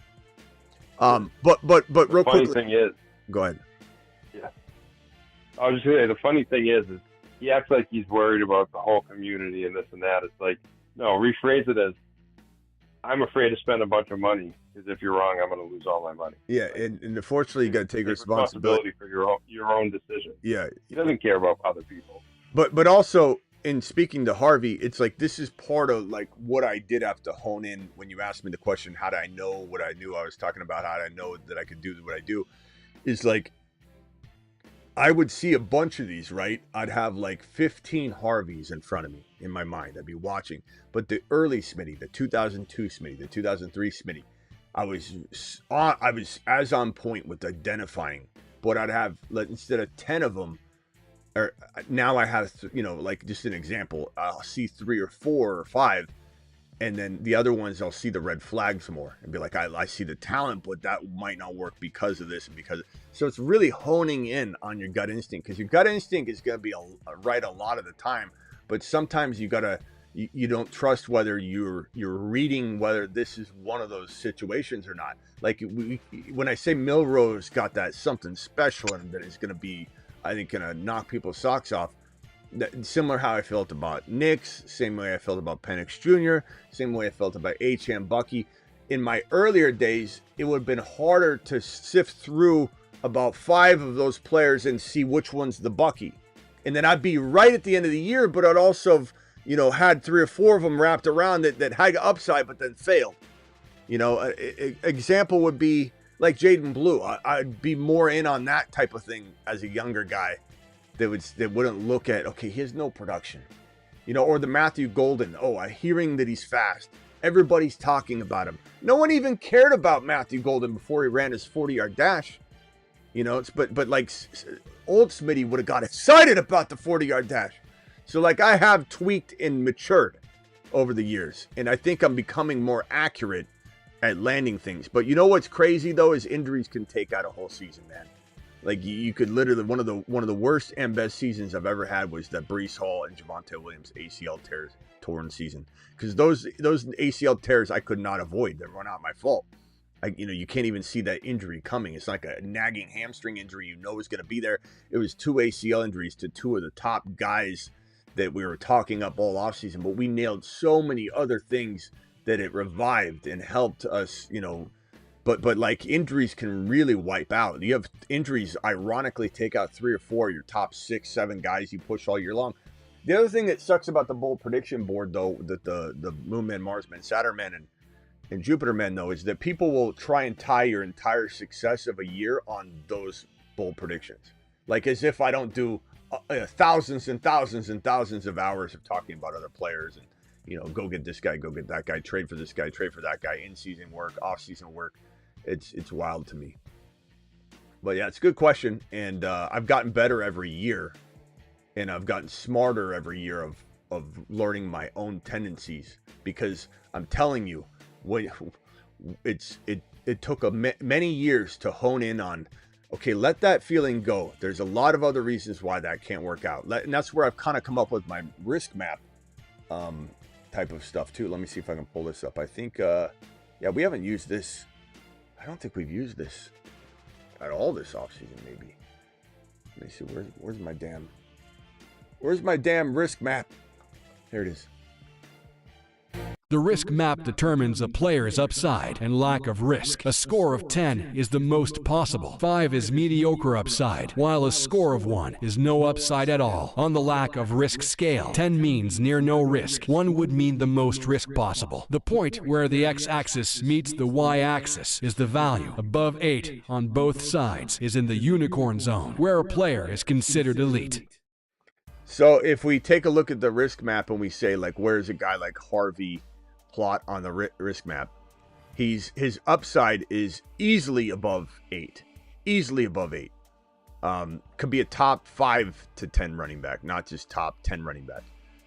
But real quick. Funny thing is, go ahead. Yeah, I was just gonna say the funny thing is he acts like he's worried about the whole community and this and that. It's like, no, rephrase it as, I'm afraid to spend a bunch of money because if you're wrong, I'm going to lose all my money. Yeah, and unfortunately, you got to take responsibility for your own decision. Yeah, he doesn't care about other people. But also, in speaking to Harvey, it's like this is part of like what I did have to hone in when you asked me the question, how did I know what I knew I was talking about? How did I know that I could do what I do? Is like, I would see a bunch of these, right? I'd have like 15 Harveys in front of me in my mind. I'd be watching. But the early Smitty, the 2002 Smitty, the 2003 Smitty, I was as on point with identifying. But I'd have, like, instead of 10 of them, or now I have, like just an example, I'll see 3 or 4 or 5. And then the other ones, I'll see the red flags more and be like, I see the talent, but that might not work because of this and because of... So it's really honing in on your gut instinct, because your gut instinct is going to be right a lot of the time, but sometimes you don't trust whether you're reading whether this is one of those situations or not. Like when I say Milrose got that something special and that is going to be, I think, going to knock people's socks off. Similar how I felt about Knicks, same way I felt about Penix Jr., same way I felt about H.M. Bucky. In my earlier days, it would have been harder to sift through about 5 of those players and see which one's the Bucky. And then I'd be right at the end of the year, but I'd also have, had 3 or 4 of them wrapped around that had upside but then failed. Example would be like Jaden Blue. I'd be more in on that type of thing as a younger guy. That wouldn't look at, okay, he has no production, or the Matthew Golden. Oh, I'm hearing that he's fast. Everybody's talking about him. No one even cared about Matthew Golden before he ran his 40-yard dash. But like old Smitty would have got excited about the 40-yard dash. So like I have tweaked and matured over the years, and I think I'm becoming more accurate at landing things. But you know what's crazy though is injuries can take out a whole season, man. Like you could literally, one of the worst and best seasons I've ever had was that Breece Hall and Javonte Williams ACL torn season, because those ACL tears I could not avoid. They were not my fault. You can't even see that injury coming. It's like a nagging hamstring injury is going to be there. It was 2 ACL injuries to 2 of the top guys that we were talking up all offseason, but we nailed so many other things that it revived and helped us, But like injuries can really wipe out. You have injuries, ironically, take out 3 or 4 of your top 6, 7 guys you push all year long. The other thing that sucks about the bold prediction board, though, that the Moon Men, Mars Men, Saturn Men, and Jupiter Men, though, is that people will try and tie your entire success of a year on those bold predictions. Like as if I don't do thousands and thousands and thousands of hours of talking about other players and, go get this guy, go get that guy, trade for this guy, trade for that guy, in-season work, off-season work. It's wild to me. But yeah, it's a good question. And I've gotten better every year. And I've gotten smarter every year of learning my own tendencies, because I'm telling you, when it took many years to hone in on, okay, let that feeling go. There's a lot of other reasons why that can't work out. And that's where I've kind of come up with my risk map type of stuff too. Let me see if I can pull this up. I think, yeah, we haven't used this. I don't think we've used this at all this offseason, maybe. Let me see, where's my damn risk map? There it is. The risk map determines a player's upside and lack of risk. A score of 10 is the most possible. 5 is mediocre upside, while a score of 1 is no upside at all. On the lack of risk scale, 10 means near no risk. 1 would mean the most risk possible. The point where the x-axis meets the y-axis is the value. Above 8 on both sides is in the unicorn zone, where a player is considered elite. So if we take a look at the risk map and we say, like, where's a guy like Harvey plot on the risk map, his upside is easily above 8. Easily above 8. Could be a top 5 to 10 running back, not just top 10 running back.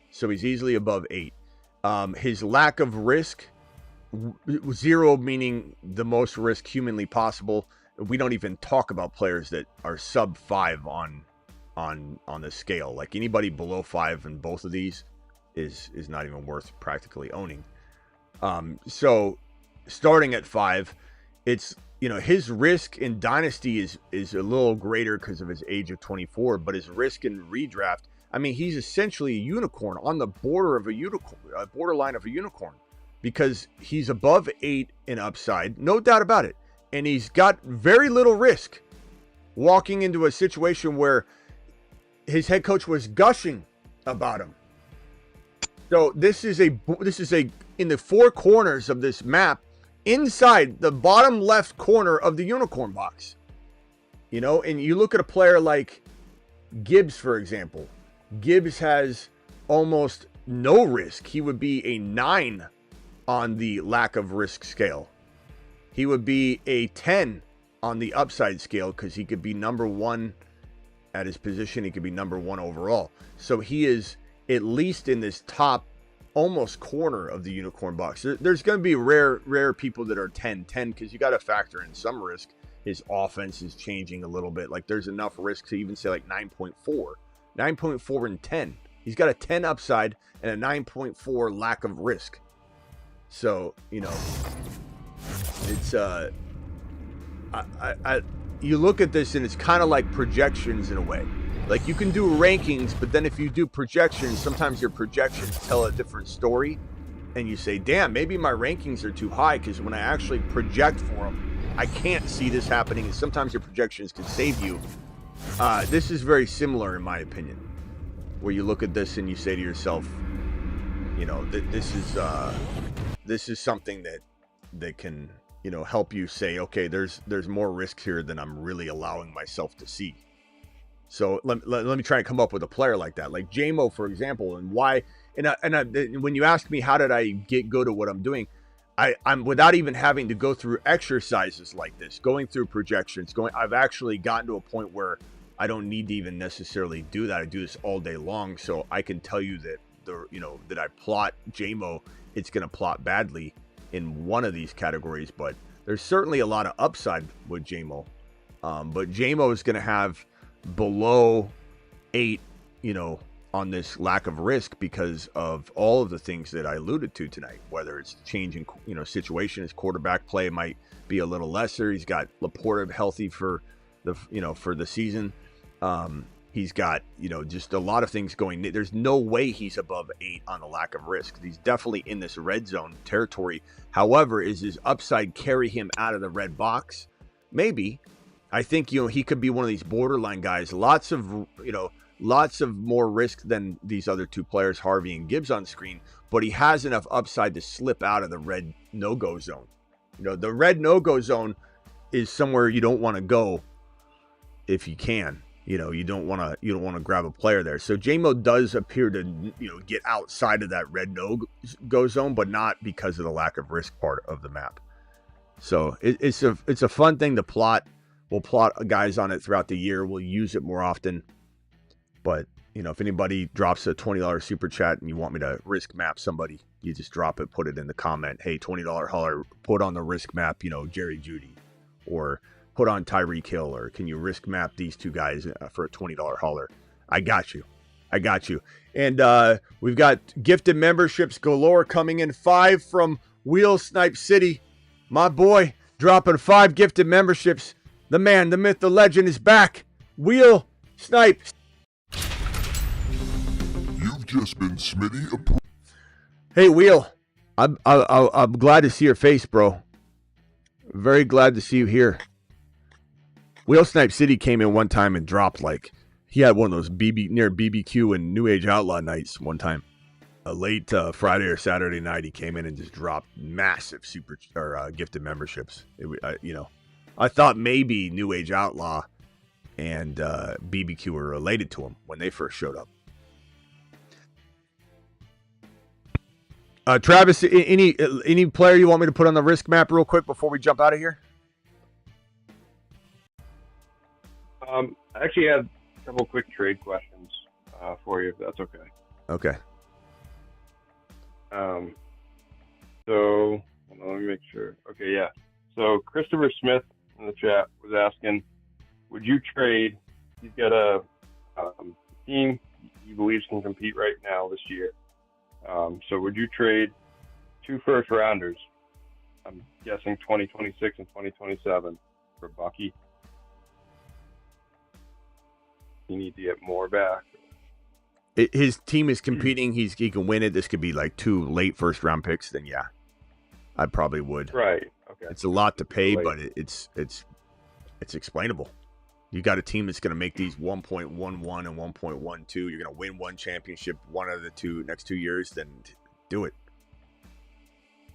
So he's easily above 8. His lack of risk, 0 meaning the most risk humanly possible. We don't even talk about players that are sub 5 on the scale. Like anybody below 5 in both of these is not even worth practically owning. So starting at 5, it's, you know, his risk in Dynasty is a little greater because of his age of 24, but his risk in redraft, I mean, he's essentially a unicorn, on the border of a unicorn, borderline of a unicorn, because he's above 8 in upside, no doubt about it. And he's got very little risk walking into a situation where his head coach was gushing about him. So this is a in the 4 corners of this map, inside the bottom left corner of the unicorn box. You know, and you look at a player like Gibbs, for example. Gibbs has almost no risk. He would be a 9 on the lack of risk scale. He would be a 10 on the upside scale, because he could be number 1 at his position. He could be number 1 overall. So he is at least in this top almost corner of the unicorn box. There's going to be rare people that are 10 because you got to factor in some risk. His offense is changing a little bit. Like there's enough risk to even say like 9.4 and 10. He's got a 10 upside and a 9.4 lack of risk. So, you know, it's you look at this and it's kind of like projections in a way. Like you can do rankings, but then if you do projections, sometimes your projections tell a different story. And you say, damn, maybe my rankings are too high, because when I actually project for them, I can't see this happening. And sometimes your projections can save you. This is very similar, in my opinion, where you look at this and you say to yourself, you know, this is something that can, you know, help you say, okay, there's more risk here than I'm really allowing myself to see. So let me try and come up with a player like that, like Jamo, for example, and why. And when you ask me how did I go to what I'm doing, I'm without even having to go through exercises like this, going through projections, I've actually gotten to a point where I don't need to even necessarily do that. I do this all day long, so I can tell you that that I plot Jamo, it's going to plot badly in one of these categories, but there's certainly a lot of upside with Jamo. But Jamo is going to have below 8, you know, on this lack of risk because of all of the things that I alluded to tonight, whether it's changing, you know, situation. His quarterback play might be a little lesser. He's got Laporta healthy for the season. He's got, you know, just a lot of things going. There's no way he's above 8 on the lack of risk. He's definitely in this red zone territory. However, is his upside carry him out of the red box? Maybe. I think, you know, he could be one of these borderline guys. Lots of more risk than these other 2 players, Harvey and Gibbs, on screen, but he has enough upside to slip out of the red no-go zone. You know, the red no-go zone is somewhere you don't want to go if you can. You know, you don't want to grab a player there. So Jamo does appear to, you know, get outside of that red no-go zone, but not because of the lack of risk part of the map. So it's a fun thing to plot. We'll plot guys on it throughout the year. We'll use it more often. But, you know, if anybody drops a $20 super chat and you want me to risk map somebody, you just drop it, put it in the comment. Hey, $20 hauler, put on the risk map, you know, Jerry Jeudy, or put on Tyreek Hill, or can you risk map these two guys for a $20 hauler? I got you. I got you. And we've got gifted memberships galore coming in. 5 from Wheel Snipe City. My boy dropping 5 gifted memberships. The man, the myth, the legend is back. Wheel Snipe. You've just been Smitty approved. Hey, Wheel. I'm glad to see your face, bro. Very glad to see you here. Wheel Snipe City came in one time and dropped like, he had one of those near BBQ and New Age Outlaw nights one time. A late Friday or Saturday night, he came in and just dropped massive gifted memberships. I thought maybe New Age Outlaw and BBQ were related to him when they first showed up. Travis, any player you want me to put on the risk map real quick before we jump out of here? I actually have a couple quick trade questions for you, if that's okay. Okay. So let me make sure. Okay, yeah. So Christopher Smith in the chat was asking, would you trade? He's got a team he believes can compete right now this year. So would you trade 2 first rounders? I'm guessing 2026 and 2027 for Bucky. You need to get more back. His team is competing. He can win it. This could be like 2 late first round picks. Then yeah, I probably would. Right. Okay. It's a lot to pay, but it's explainable. You got a team that's going to make these 1.11 and 1.12. You're going to win one championship, one of the next 2 years. Then do it.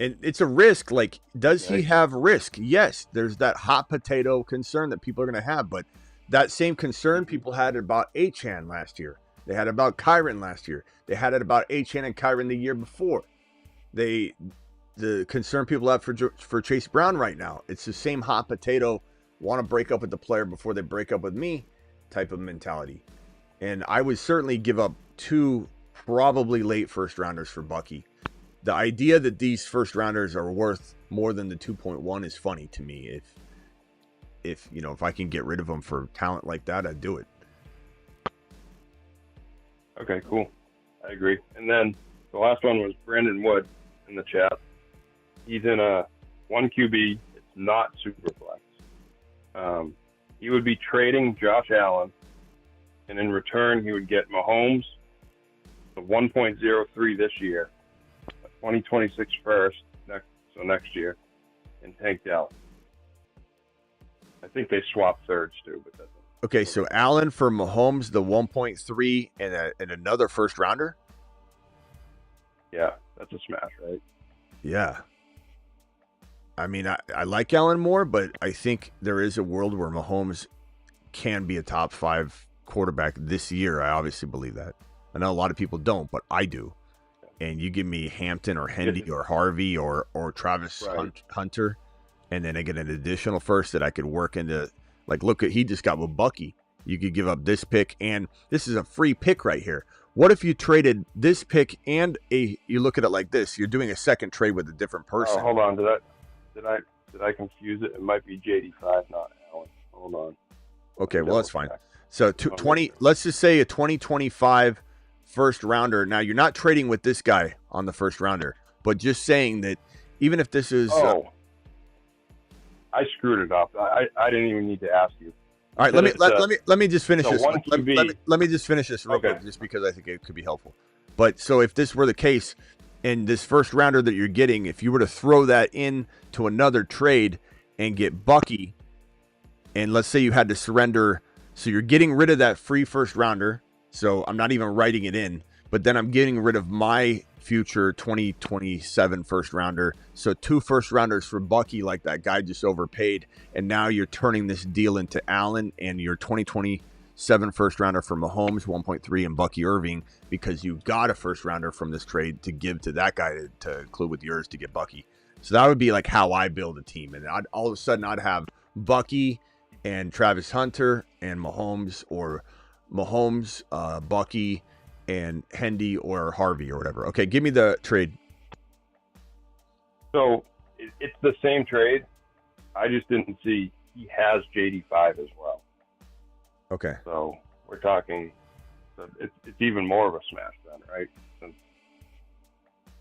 And it's a risk. Like, does he have risk? Yes. There's that hot potato concern that people are going to have, but that same concern people had about Achane last year. They had about Kyron last year. They had it about Achane and Kyron the year before. The concern people have for Chase Brown right now. It's the same hot potato, want to break up with the player before they break up with me type of mentality. And I would certainly give up 2 probably late first rounders for Bucky. The idea that these first rounders are worth more than the 2.1 is funny to me. If I can get rid of them for talent like that, I'd do it. Okay, cool. I agree. And then the last one was Brandon Wood in the chat. He's in a 1 QB. It's not Superflex. He would be trading Josh Allen, and in return, he would get Mahomes, the 1.03 this year, a 2026 first, next year, and Tank Dell. I think they swapped thirds too, but that's okay. So Allen for Mahomes, the 1.3 and another first rounder. Yeah, that's a smash, right? Yeah. I mean, I like Allen more, but I think there is a world where Mahomes can be a top 5 quarterback this year. I obviously believe that. I know a lot of people don't, but I do. And you give me Hampton or Hendy or Harvey or Travis Hunter, and then I get an additional first that I could work into. Like, look at, he just got with Bucky. You could give up this pick, and this is a free pick right here. What if you traded this pick and you look at it like this? You're doing a second trade with a different person. Oh, hold on. Did I confuse it? It might be JD5, not Allen. Hold on. Okay, well, that's fine. So 20. Let's just say a 2025 first rounder. Now, you're not trading with this guy on the first rounder, but just saying that even if this is... I screwed it up. I didn't even need to ask you. All right, let me just finish this. Let me just finish this real quick, just because I think it could be helpful. But so if this were the case, and this first rounder that you're getting, if you were to throw that in to another trade and get Bucky, and let's say you had to surrender, so you're getting rid of that free first rounder. So I'm not even writing it in, but then I'm getting rid of my future 2027 first rounder. So 2 first rounders for Bucky, like that guy just overpaid. And now you're turning this deal into Allen and your 2027 first rounder for Mahomes, 1.3, and Bucky Irving, because you got a first rounder from this trade to give to that guy to include with yours to get Bucky. So that would be like how I build a team. And all of a sudden I'd have Bucky and Travis Hunter and Mahomes, or Mahomes, Bucky, and Hendy or Harvey or whatever. Okay, give me the trade. So it's the same trade. I just didn't see he has JD5 as well. Okay. So we're talking, so it's even more of a smash then, right? Since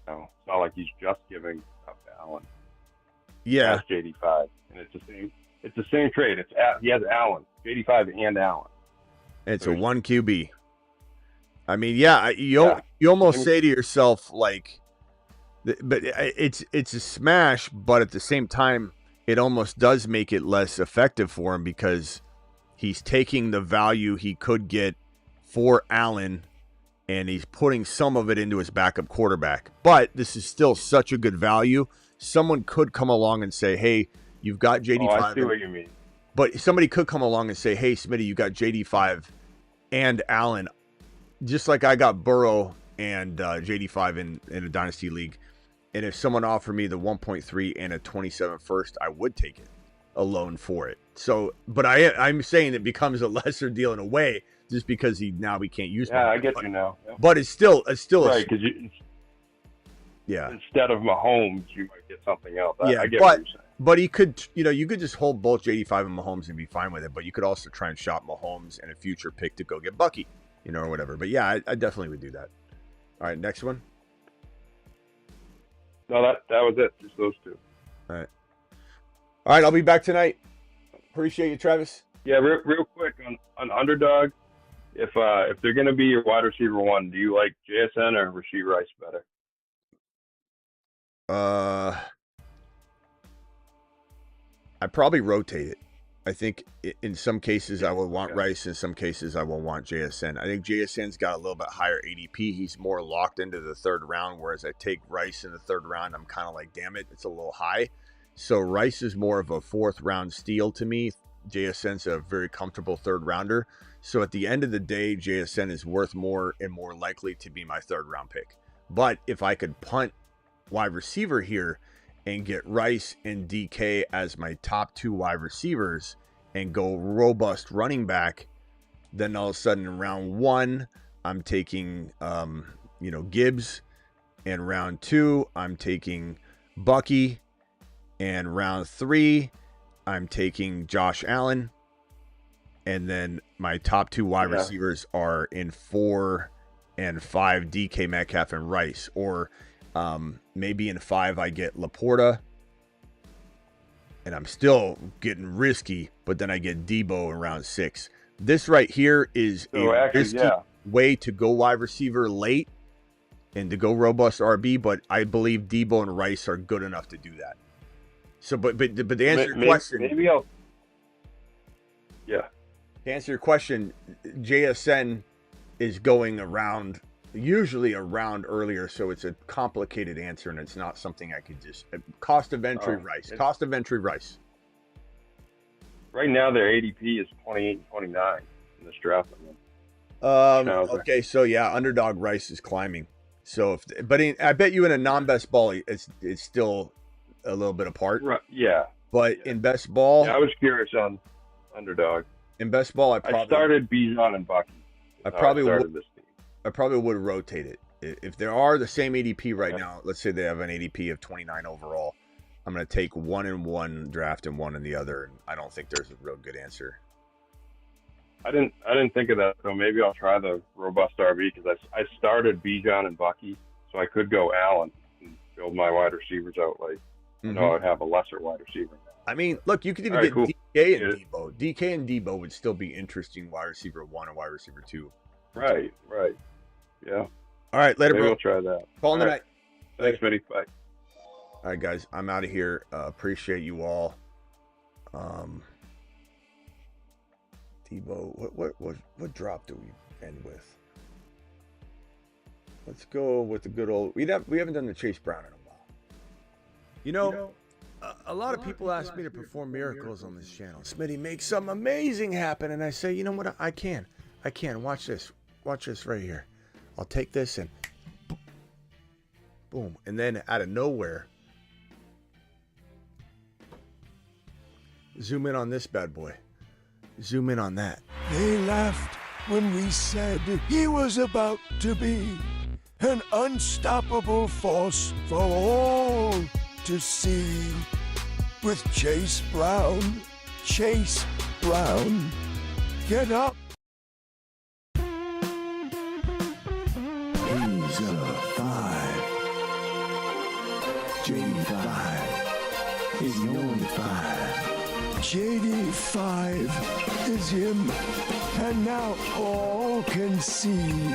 it's not like he's just giving up to Allen. Yeah. He has JD5, and it's the same trade. He has Allen, JD5 and Allen. It's a 1 QB. I mean, you almost say to yourself, like, but it's a smash, but at the same time, it almost does make it less effective for him because he's taking the value he could get for Allen and he's putting some of it into his backup quarterback. But this is still such a good value. Someone could come along and say, hey, you've got JD5. Oh, I see what you mean. But somebody could come along and say, hey, Smitty, you got JD5 and Allen. Just like I got Burrow and JD5 in a Dynasty League. And if someone offered me the 1.3 and a 27 first, I would take it alone for it. So, but I'm saying it becomes a lesser deal in a way just because we can't use it. Yeah, I get you now. Yeah. But it's still right, because instead of Mahomes, you might get something else. I get what you're saying. But he could, you could just hold both JD5 and Mahomes and be fine with it. But you could also try and shop Mahomes and a future pick to go get Bucky, or whatever. But yeah, I definitely would do that. All right, next one. No, that was it. Just those two. All right, I'll be back tonight. Appreciate you, Travis. Yeah, real quick on underdog. If they're going to be your wide receiver one, do you like JSN or Rashee Rice better? I probably rotate it. I think in some cases I will want Rice. In some cases I will want JSN. I think JSN's got a little bit higher ADP. He's more locked into the third round, whereas I take Rice in the third round. I'm kind of like, damn it, it's a little high. So Rice is more of a fourth round steal to me. JSN's a very comfortable third rounder. So at the end of the day, JSN is worth more and more likely to be my third round pick. But if I could punt wide receiver here and get Rice and DK as my top two wide receivers and go robust running back, then all of a sudden in round one, I'm taking, Gibbs. And round two, I'm taking Bucky. And round three, I'm taking Josh Allen. And then my top two wide receivers are in 4 and 5, DK Metcalf and Rice. Or maybe in 5 I get Laporta, and I'm still getting risky, but then I get Deebo in round 6. This right here is risky way to go wide receiver late and to go robust RB, but I believe Deebo and Rice are good enough to do that. So, but to answer your question, to answer your question, JSN is going usually around earlier, so it's a complicated answer, and it's not something I could just cost of entry Rice. Cost of entry Rice. Right now, their ADP is 28 and 29 in this draft. Okay, so yeah, underdog Rice is climbing. So, I bet you in a non-best ball, it's still a little bit apart. Right. Yeah. But in best ball, I was curious on underdog. In best ball, I started Bijan and Bucky. I probably would rotate it. If there are the same ADP right now, let's say they have an ADP of 29 overall, I'm going to take one in one draft and one in the other. And I don't think there's a real good answer. I didn't think of that, so maybe I'll try the robust RB because I started Bijan and Bucky, so I could go Allen and build my wide receivers out. I know I'd have a lesser wide receiver now. I mean, look, you could even get DK and Deebo. DK and Deebo would still be interesting wide receiver 1 and wide receiver 2. Right. Yeah. All right, later, maybe bro. We'll try that. Call in the night. Thanks, Smitty. Bye. All right, guys, I'm out of here. Appreciate you all. Deebo, what drop do we end with? Let's go with the good old. We haven't done the Chase Brown in a while. A lot of people ask me to perform miracles on this channel. Smitty, make something amazing happen, and I say, you know what? I can. Watch this. Watch this right here. I'll take this and boom, and then out of nowhere, zoom in on this bad boy. Zoom in on that. They laughed when we said he was about to be an unstoppable force for all to see. With Chase Brown, get up. He's a 5. JD5 is the only 5. JD5 is him, and now all can see.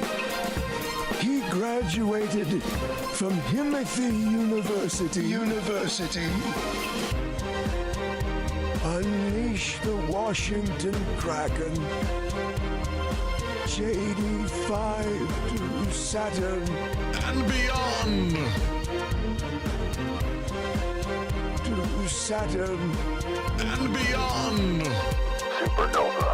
He graduated from Himothy University. Unleash the Washington Kraken. JD5 to Saturn and beyond. To Saturn and beyond. Supernova.